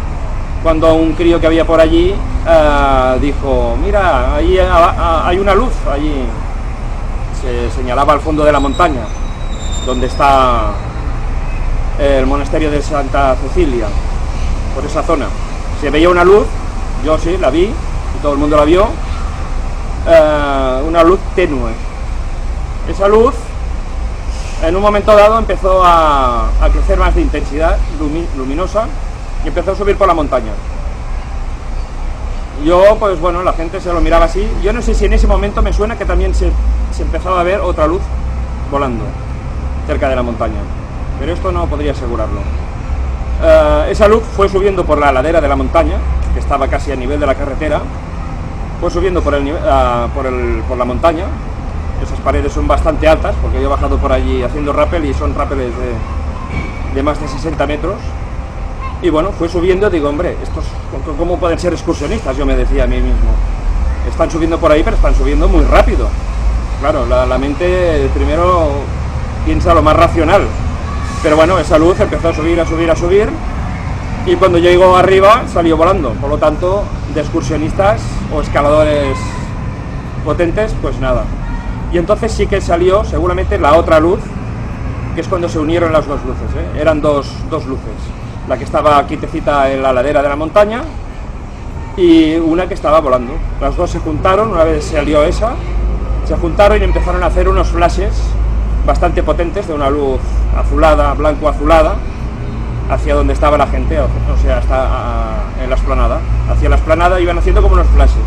cuando un crío que había por allí dijo, mira, ahí hay una luz, allí se señalaba al fondo de la montaña, donde está el monasterio de Santa Cecilia, por esa zona. Se veía una luz, yo sí, la vi, y todo el mundo la vio, una luz tenue. Esa luz, en un momento dado, empezó a crecer más de intensidad luminosa y empezó a subir por la montaña. Yo, pues bueno, la gente se lo miraba así. Yo no sé si en ese momento me suena que también se empezaba a ver otra luz volando cerca de la montaña, pero esto no podría asegurarlo. Esa luz fue subiendo por la ladera de la montaña, que estaba casi a nivel de la carretera, fue subiendo por la montaña. Esas paredes son bastante altas, porque yo he bajado por allí haciendo rappel y son rappeles de más de 60 metros. Y bueno, fue subiendo, digo, hombre, estos, ¿cómo pueden ser excursionistas? Yo me decía a mí mismo. Están subiendo por ahí, pero están subiendo muy rápido. Claro, la mente primero piensa lo más racional. Pero bueno, esa luz empezó a subir, a subir, a subir. Y cuando llegó arriba, salió volando. Por lo tanto, de excursionistas o escaladores potentes, pues nada. Y entonces sí que salió seguramente la otra luz, que es cuando se unieron las dos luces, ¿eh? Eran dos luces. La que estaba quietecita en la ladera de la montaña y una que estaba volando. Las dos se juntaron, una vez salió esa, se juntaron y empezaron a hacer unos flashes bastante potentes de una luz azulada, blanco-azulada, hacia donde estaba la gente, o sea, hasta en la explanada. Hacia la explanada iban haciendo como unos flashes.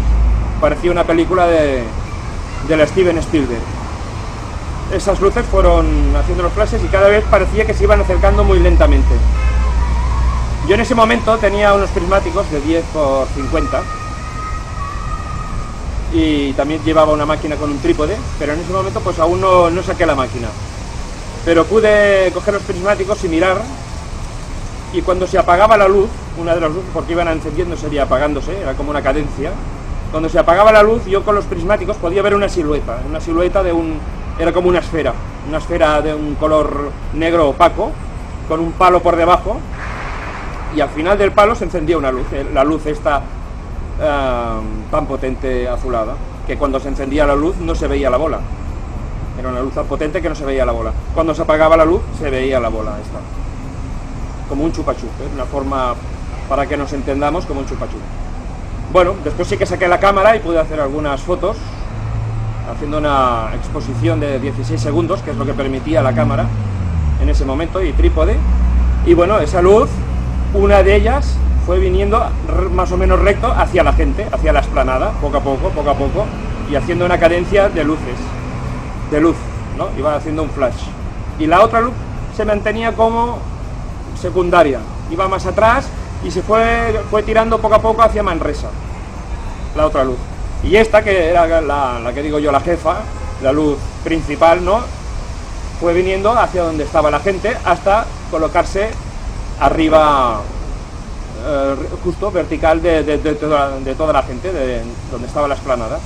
Parecía una película de la Steven Spielberg. Esas luces fueron haciendo los flashes y cada vez parecía que se iban acercando muy lentamente. Yo en ese momento tenía unos prismáticos de 10 por 50 y también llevaba una máquina con un trípode, pero en ese momento pues aún no saqué la máquina. Pero pude coger los prismáticos y mirar, y cuando se apagaba la luz, una de las luces, porque iban encendiéndose y apagándose, era como una cadencia, cuando se apagaba la luz yo con los prismáticos podía ver una silueta era como una esfera de un color negro opaco, con un palo por debajo, y al final del palo se encendía una luz, la luz esta tan potente azulada, que cuando se encendía la luz no se veía la bola, era una luz tan potente que no se veía la bola. Cuando se apagaba la luz se veía la bola esta, como un chupachup, una forma, para que nos entendamos, como un chupachup. Bueno, después sí que saqué la cámara y pude hacer algunas fotos, haciendo una exposición de 16 segundos, que es lo que permitía la cámara en ese momento, y trípode. Y bueno, esa luz, una de ellas fue viniendo más o menos recto hacia la gente, hacia la explanada, poco a poco, y haciendo una cadencia de luz, ¿no? Iba haciendo un flash. Y la otra luz se mantenía como secundaria, iba más atrás y se fue tirando poco a poco hacia Manresa, la otra luz. Y esta, que era la que digo yo, la jefa, la luz principal, ¿no? Fue viniendo hacia donde estaba la gente hasta colocarse arriba, justo vertical de toda la gente, de donde estaba la explanada.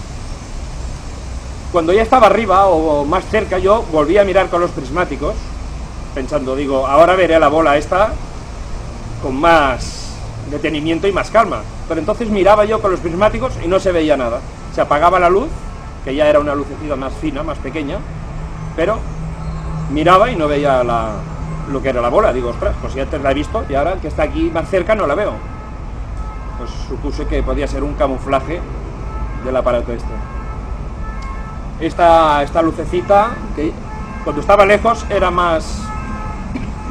Cuando ya estaba arriba o más cerca, yo volví a mirar con los prismáticos, pensando, digo, ahora veré la bola esta con más detenimiento y más calma. Pero entonces miraba yo con los prismáticos y no se veía nada. Se apagaba la luz, que ya era una lucecita más fina, más pequeña, pero miraba y no veía lo que era la bola. Digo, ostras, pues ya antes la he visto y ahora que está aquí más cerca no la veo. Pues supuse que podía ser un camuflaje del aparato este. Esta lucecita, que cuando estaba lejos era más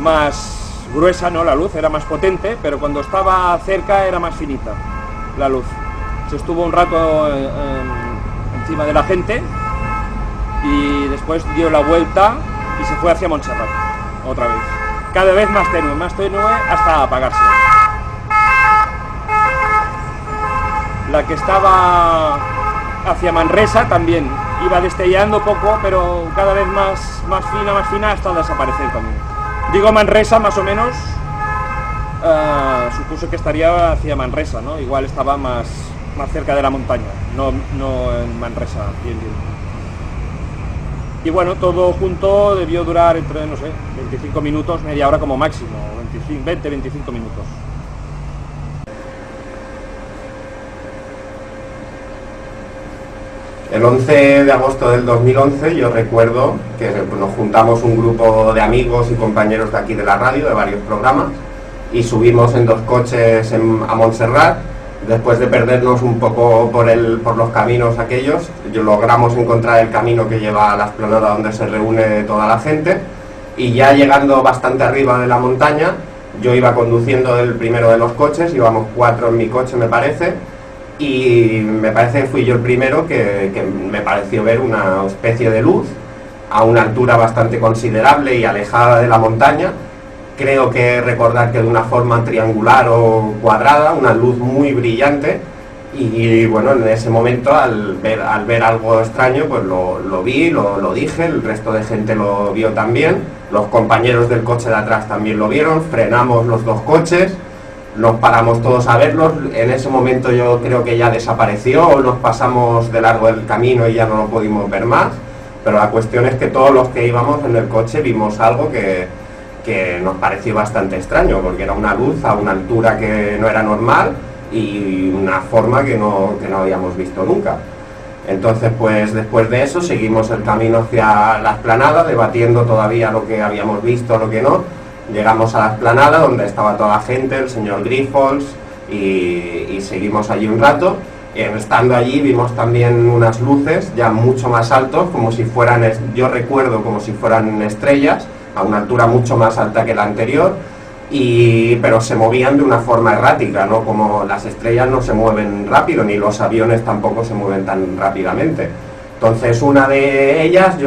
más gruesa, ¿no? La luz era más potente, pero cuando estaba cerca era más finita la luz. Se estuvo un rato encima de la gente y después dio la vuelta y se fue hacia Montserrat otra vez. Cada vez más tenue hasta apagarse. La que estaba hacia Manresa también iba destellando poco, pero cada vez más fina hasta desaparecer también. Digo Manresa más o menos, supuso que estaría hacia Manresa, ¿no? Igual estaba más cerca de la montaña, no en Manresa, bien. Y bueno, todo junto debió durar entre, no sé, 25 minutos, media hora como máximo, 20-25 minutos. El 11 de agosto del 2011 yo recuerdo que nos juntamos un grupo de amigos y compañeros de aquí de la radio, de varios programas, y subimos en 2 coches a Montserrat. Después de perdernos un poco por los caminos aquellos, logramos encontrar el camino que lleva a la explanada donde se reúne toda la gente, y ya llegando bastante arriba de la montaña, yo iba conduciendo el primero de los coches, íbamos 4 en mi coche me parece, y me parece que fui yo el primero que me pareció ver una especie de luz a una altura bastante considerable y alejada de la montaña. Creo que recordar que de una forma triangular o cuadrada, una luz muy brillante, y bueno, en ese momento al ver algo extraño pues lo vi, lo dije, el resto de gente lo vio también, los compañeros del coche de atrás también lo vieron, frenamos los 2 coches, nos paramos todos a verlos. En ese momento yo creo que ya desapareció o nos pasamos de largo el camino y ya no lo pudimos ver más, pero la cuestión es que todos los que íbamos en el coche vimos algo que nos pareció bastante extraño, porque era una luz a una altura que no era normal y una forma que no habíamos visto nunca. Entonces pues después de eso seguimos el camino hacia la explanada, debatiendo todavía lo que habíamos visto, lo que no. Llegamos a la explanada donde estaba toda la gente, el señor Grifols, y seguimos allí un rato. Estando allí vimos también unas luces ya mucho más altos, como si fueran, yo recuerdo como si fueran estrellas, a una altura mucho más alta que la anterior, pero se movían de una forma errática, ¿no? Como las estrellas no se mueven rápido, ni los aviones tampoco se mueven tan rápidamente. Entonces una de ellas,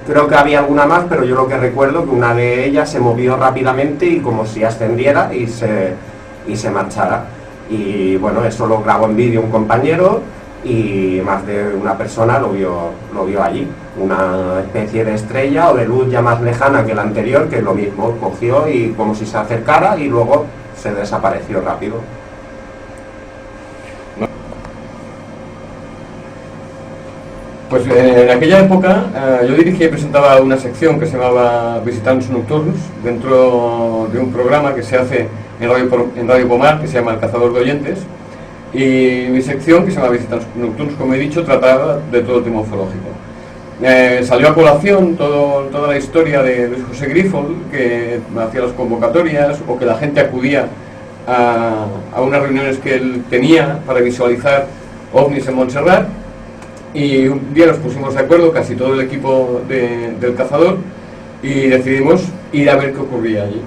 creo que había alguna más, pero yo lo que recuerdo que una de ellas se movió rápidamente y como si ascendiera y se marchara. Y bueno, eso lo grabó en vídeo un compañero y más de una persona lo vio allí. Una especie de estrella o de luz ya más lejana que la anterior, que lo mismo, cogió y como si se acercara y luego se desapareció rápido. Pues en aquella época yo dirigía y presentaba una sección que se llamaba Visitantes Nocturns, dentro de un programa que se hace en Radio Pomar, que se llama El Cazador de Oyentes, y mi sección, que se llama Visitantes Nocturns, como he dicho, trataba de todo el tema ufológico. Salió a colación toda la historia de Luis José Grifol, que hacía las convocatorias, o que la gente acudía a unas reuniones que él tenía para visualizar ovnis en Montserrat. Y un día nos pusimos de acuerdo, casi todo el equipo del cazador, y decidimos ir a ver qué ocurría allí.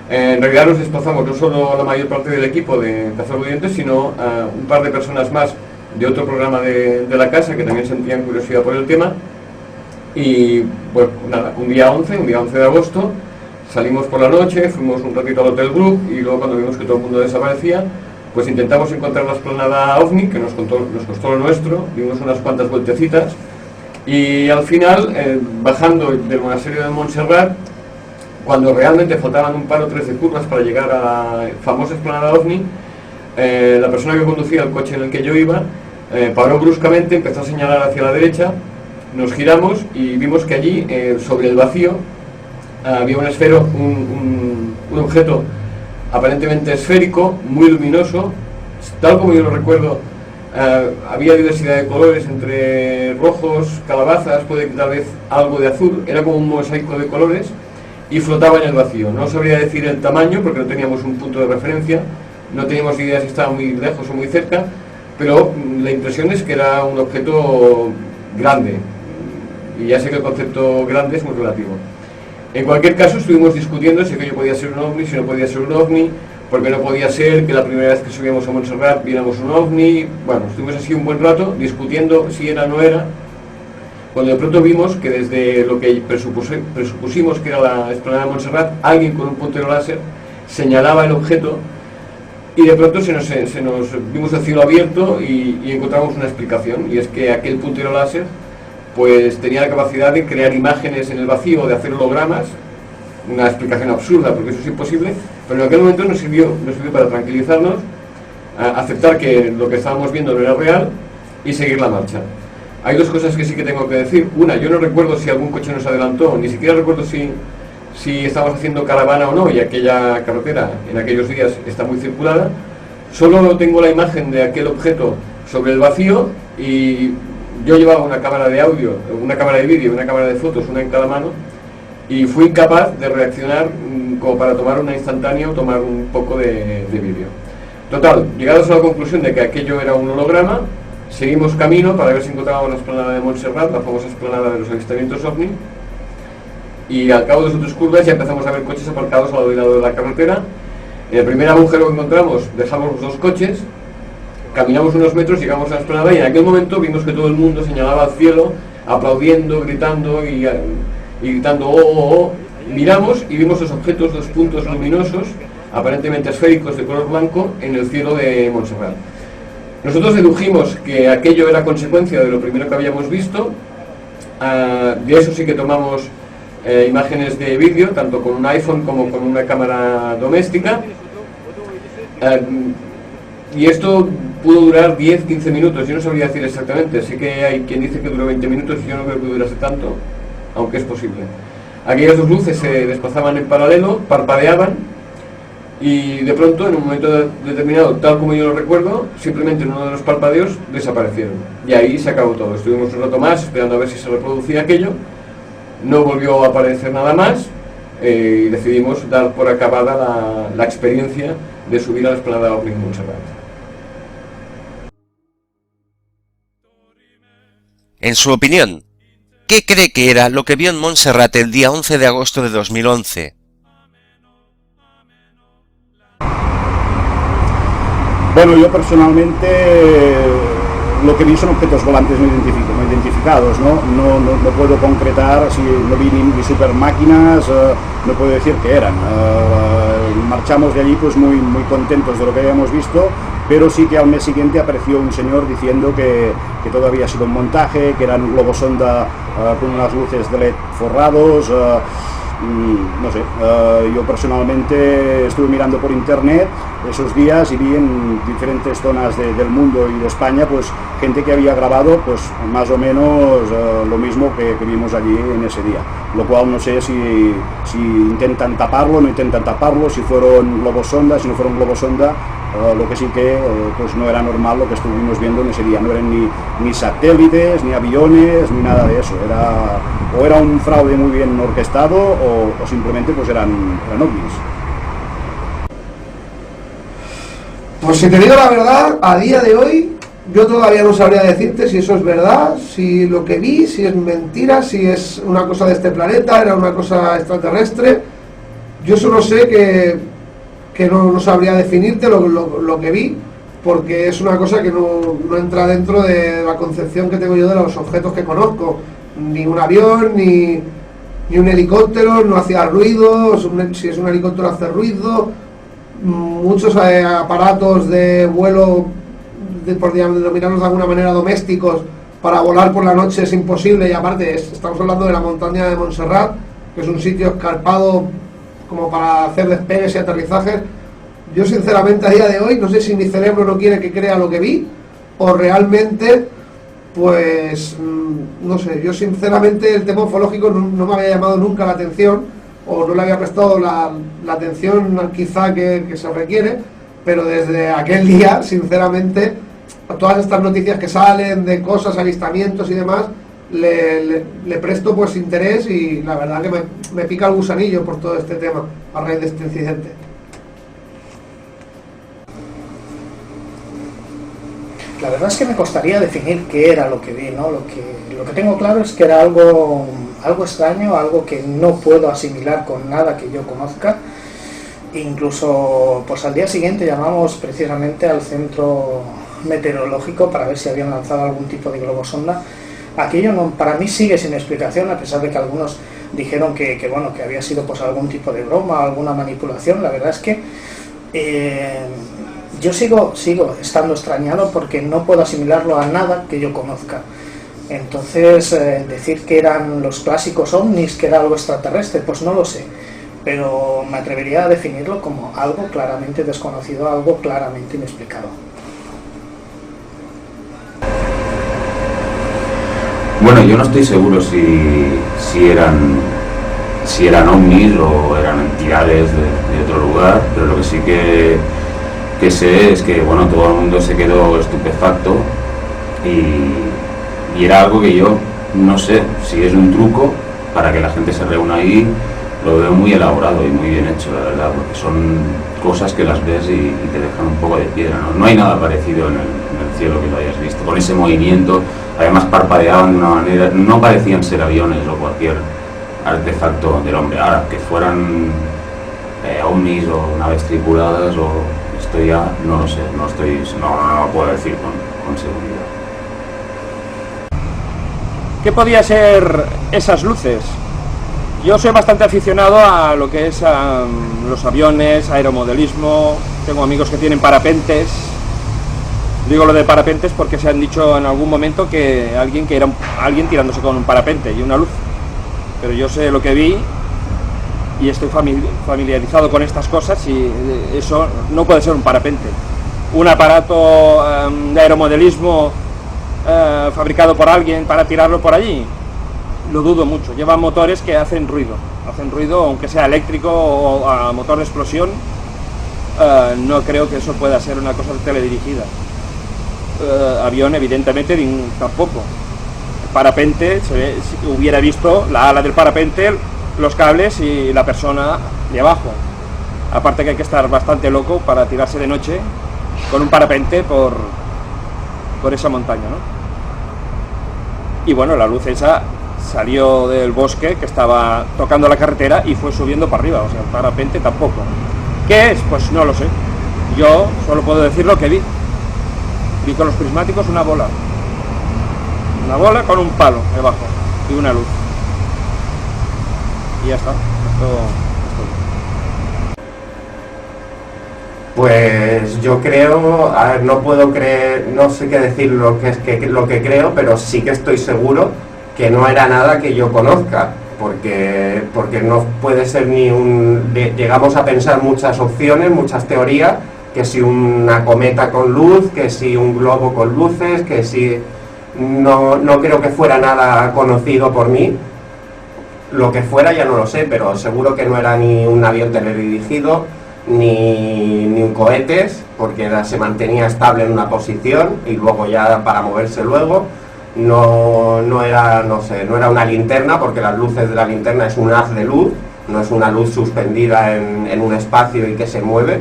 En realidad nos desplazamos no solo la mayor parte del equipo de Cazador de Oyentes, sino un par de personas más de otro programa de la casa que también sentían curiosidad por el tema. Y pues nada, un día 11 de agosto, salimos por la noche, fuimos un ratito al Hotel Group y luego cuando vimos que todo el mundo desaparecía, pues intentamos encontrar la explanada OVNI, que nos costó lo nuestro, dimos unas cuantas vueltecitas y al final, bajando del monasterio de Montserrat, cuando realmente faltaban un par o tres de curvas para llegar a la famosa explanada OVNI, la persona que conducía el coche en el que yo iba paró bruscamente, empezó a señalar hacia la derecha, nos giramos y vimos que allí, sobre el vacío, había un esfero, un objeto aparentemente esférico, muy luminoso, tal como yo lo recuerdo. Había diversidad de colores, entre rojos, calabazas, puede que tal vez algo de azul, era como un mosaico de colores y flotaba en el vacío. No sabría decir el tamaño porque no teníamos un punto de referencia, no teníamos idea si estaba muy lejos o muy cerca, pero la impresión es que era un objeto grande, y ya sé que el concepto grande es muy relativo. En cualquier caso, estuvimos discutiendo si aquello podía ser un ovni, si no podía ser un ovni, porque no podía ser que la primera vez que subíamos a Montserrat viéramos un ovni. Bueno, estuvimos así un buen rato discutiendo si era o no era, cuando de pronto vimos que desde lo que presupusimos que era la explanada de Montserrat, alguien con un puntero láser señalaba el objeto y de pronto se nos vimos el cielo abierto y encontramos una explicación, y es que aquel puntero láser pues tenía la capacidad de crear imágenes en el vacío, de hacer hologramas. Una explicación absurda, porque eso es imposible, pero en aquel momento nos sirvió para tranquilizarnos, aceptar que lo que estábamos viendo no era real y seguir la marcha. Hay dos cosas que sí que tengo que decir. Una, yo no recuerdo si algún coche nos adelantó, ni siquiera recuerdo si estábamos haciendo caravana o no, y aquella carretera en aquellos días está muy circulada. Solo tengo la imagen de aquel objeto sobre el vacío, y yo llevaba una cámara de audio, una cámara de vídeo, una cámara de fotos, una en cada mano, y fui incapaz de reaccionar como para tomar una instantánea o tomar un poco de vídeo. Total, llegados a la conclusión de que aquello era un holograma, seguimos camino para ver si encontrábamos la explanada de Montserrat, la famosa explanada de los avistamientos ovni, y al cabo de sus 3 curvas ya empezamos a ver coches aparcados al lado de la carretera. En el primer agujero que encontramos dejamos los 2 coches, caminamos unos metros, llegamos a la explanada, y en aquel momento vimos que todo el mundo señalaba al cielo, aplaudiendo, gritando y gritando "oh, oh, oh". Miramos y vimos los objetos, 2 puntos luminosos, aparentemente esféricos de color blanco, en el cielo de Montserrat. Nosotros dedujimos que aquello era consecuencia de lo primero que habíamos visto. De eso sí que tomamos imágenes de vídeo, tanto con un iPhone como con una cámara doméstica. Y esto pudo durar 10-15 minutos, yo no sabría decir exactamente. Sí que hay quien dice que duró 20 minutos, y yo no creo que durase tanto, aunque es posible. Aquellas 2 luces se desplazaban en paralelo, parpadeaban, y de pronto, en un momento determinado, tal como yo lo recuerdo, simplemente en uno de los parpadeos desaparecieron. Y ahí se acabó todo. Estuvimos un rato más esperando a ver si se reproducía aquello. No volvió a aparecer nada más, y decidimos dar por acabada la experiencia de subir a la explanada ovni en Montserrat. En su opinión, ¿qué cree que era lo que vio en Montserrat el día 11 de agosto de 2011? Bueno, yo personalmente lo que vi son objetos volantes no identificados, ¿no? No puedo concretar, si no vi ni super máquinas, no puedo decir qué eran. Marchamos de allí pues muy contentos de lo que habíamos visto, pero sí que al mes siguiente apareció un señor diciendo que todo había sido un montaje, que eran globos sonda con unas luces de LED forrados. No sé, yo personalmente estuve mirando por internet esos días y vi en diferentes zonas del mundo y de España pues gente que había grabado pues más o menos lo mismo que vimos allí en ese día, lo cual no sé si intentan taparlo, no intentan taparlo, si fueron globos sonda, si no fueron globos sonda. Lo que sí que pues no era normal lo que estuvimos viendo en ese día, no eran ni satélites, ni aviones, ni nada de eso, era un fraude muy bien orquestado o simplemente pues eran ovnis. Pues si te digo la verdad, a día de hoy yo todavía no sabría decirte si eso es verdad, si lo que vi, si es mentira, si es una cosa de este planeta, era una cosa extraterrestre. Yo solo sé que no sabría definirte lo que vi, porque es una cosa que no entra dentro de la concepción que tengo yo de los objetos que conozco. Ni un avión, ni un helicóptero, no hacía ruido, si es un helicóptero hace ruido, muchos aparatos de vuelo, por denominarlos de alguna manera domésticos, para volar por la noche es imposible, y aparte estamos hablando de la montaña de Montserrat, que es un sitio escarpado como para hacer despegues y aterrizajes. Yo sinceramente a día de hoy no sé si mi cerebro no quiere que crea lo que vi, o realmente pues no sé, yo sinceramente el tema ufológico no me había llamado nunca la atención, o no le había prestado la atención quizá que se requiere, pero desde aquel día sinceramente todas estas noticias que salen de cosas, avistamientos y demás, le presto pues interés, y la verdad que me pica el gusanillo por todo este tema a raíz de este incidente. La verdad es que me costaría definir qué era lo que vi, ¿no? Lo que tengo claro es que era algo algo extraño, algo que no puedo asimilar con nada que yo conozca. Incluso pues al día siguiente llamamos precisamente al centro meteorológico para ver si habían lanzado algún tipo de globosonda. Aquello no, para mí sigue sin explicación, a pesar de que algunos dijeron que bueno, que había sido pues algún tipo de broma, alguna manipulación. La verdad es que yo sigo estando extrañado porque no puedo asimilarlo a nada que yo conozca. Entonces, decir que eran los clásicos ovnis, que era algo extraterrestre, pues no lo sé, pero me atrevería a definirlo como algo claramente desconocido, algo claramente inexplicado. Bueno, yo no estoy seguro si eran ovnis o eran entidades de otro lugar, pero lo que sí que sé es que bueno, todo el mundo se quedó estupefacto y era algo que yo no sé si es un truco para que la gente se reúna ahí. Lo veo muy elaborado y muy bien hecho, la verdad, porque son cosas que las ves y te dejan un poco de piedra, ¿no? No hay nada parecido en el cielo que lo hayas visto, con ese movimiento. Además parpadeaban de una manera, no parecían ser aviones o cualquier artefacto del hombre. Ahora, que fueran ovnis o naves tripuladas, o esto ya no lo sé, no lo puedo decir con seguridad. ¿Qué podía ser esas luces? Yo soy bastante aficionado a lo que es los aviones, aeromodelismo, tengo amigos que tienen parapentes. Digo lo de parapentes porque se han dicho en algún momento que era alguien tirándose con un parapente y una luz. Pero yo sé lo que vi y estoy familiarizado con estas cosas y eso no puede ser un parapente. Un aparato de aeromodelismo fabricado por alguien para tirarlo por allí, lo dudo mucho. Llevan motores que hacen ruido, aunque sea eléctrico o a motor de explosión. No creo que eso pueda ser una cosa teledirigida. Avión evidentemente tampoco. El parapente, si hubiera visto la ala del parapente, los cables y la persona de abajo. Aparte que hay que estar bastante loco para tirarse de noche con un parapente por esa montaña, ¿no? Y bueno, la luz esa salió del bosque que estaba tocando la carretera y fue subiendo para arriba, o sea, el parapente tampoco. ¿Qué es? Pues no lo sé. Yo solo puedo decir lo que vi. Vi con los prismáticos una bola con un palo debajo y una luz. Y ya está. Pues yo creo, a ver, no puedo creer, no sé qué decir lo que creo, pero sí que estoy seguro que no era nada que yo conozca, porque no puede ser llegamos a pensar muchas opciones, muchas teorías, que si una cometa con luz, que si un globo con luces, que si... No creo que fuera nada conocido por mí. Lo que fuera ya no lo sé, pero seguro que no era ni un avión teledirigido, ni un cohetes, porque se mantenía estable en una posición y luego ya para moverse luego. No era una linterna, porque las luces de la linterna es un haz de luz, no es una luz suspendida en un espacio y que se mueve.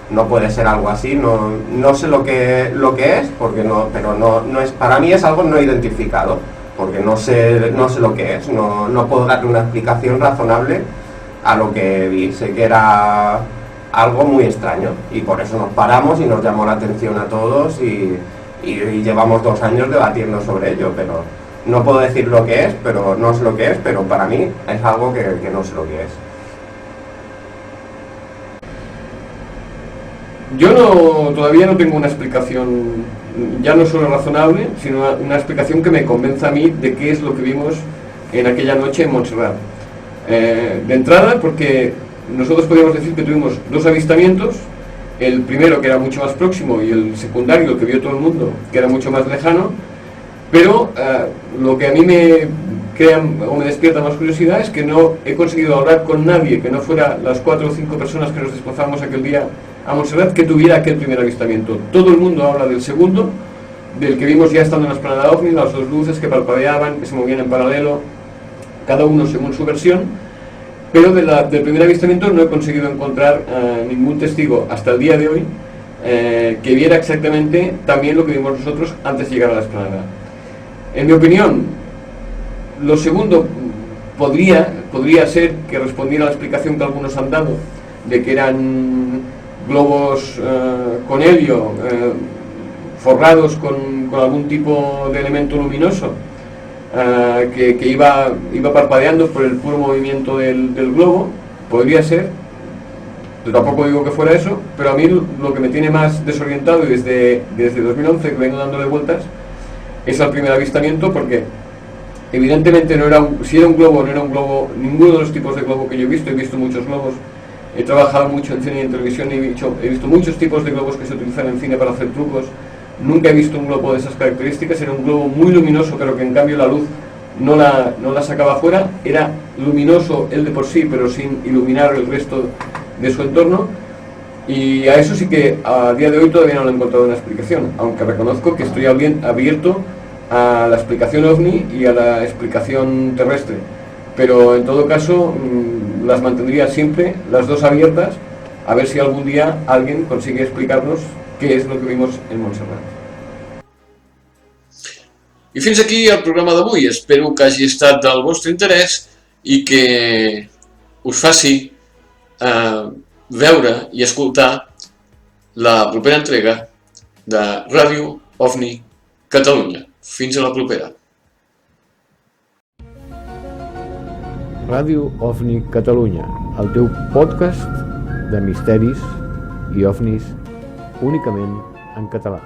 No puede ser algo así, no sé lo que es, porque pero no es, para mí es algo no identificado, porque no sé lo que es, no puedo darle una explicación razonable a lo que vi. Sé que era algo muy extraño y por eso nos paramos y nos llamó la atención a todos y llevamos 2 años debatiendo sobre ello, pero no puedo decir lo que es, pero no sé lo que es, pero para mí es algo que no sé lo que es. Yo todavía no tengo una explicación, ya no solo razonable, sino una explicación que me convenza a mí de qué es lo que vimos en aquella noche en Montserrat. De entrada, porque nosotros podríamos decir que tuvimos 2 avistamientos, el primero que era mucho más próximo y el secundario, el que vio todo el mundo, que era mucho más lejano, pero lo que a mí me crea o me despierta más curiosidad es que no he conseguido hablar con nadie que no fuera las 4 o 5 personas que nos desplazamos aquel día a Montserrat que tuviera aquel primer avistamiento. Todo el mundo habla del segundo, del que vimos ya estando en la explanada OVNI, las 2 luces que parpadeaban, que se movían en paralelo, cada uno según su versión, pero del primer avistamiento no he conseguido encontrar ningún testigo hasta el día de hoy que viera exactamente también lo que vimos nosotros antes de llegar a la explanada. En mi opinión, lo segundo podría ser que respondiera a la explicación que algunos han dado, de que eran globos con helio, forrados con algún tipo de elemento luminoso, que iba parpadeando por el puro movimiento del globo. Podría ser. Yo tampoco digo que fuera eso, pero a mí lo que me tiene más desorientado, y desde 2011 que vengo dándole vueltas, es al primer avistamiento, porque evidentemente si era un globo, no era un globo, ninguno de los tipos de globo que yo he visto muchos globos, he trabajado mucho en cine y en televisión y he visto muchos tipos de globos que se utilizan en cine para hacer trucos. Nunca he visto un globo de esas características. Era un globo muy luminoso, pero que en cambio la luz no la sacaba fuera. Era luminoso él de por sí, pero sin iluminar el resto de su entorno, y a eso sí que a día de hoy todavía no le he encontrado una explicación, aunque reconozco que estoy abierto a la explicación ovni y a la explicación terrestre, pero en todo caso las mantendría siempre las dos abiertas, a ver si algún día alguien consigue explicarnos què és el que vimos en Montserrat. I fins aquí el programa d'avui. Espero que hagi estat del vostre interès i que us faci veure i escoltar la propera entrega de Ràdio OVNI Catalunya. Fins a la propera. Ràdio OVNI Catalunya, el teu podcast de misteris i ovnis únicament en català.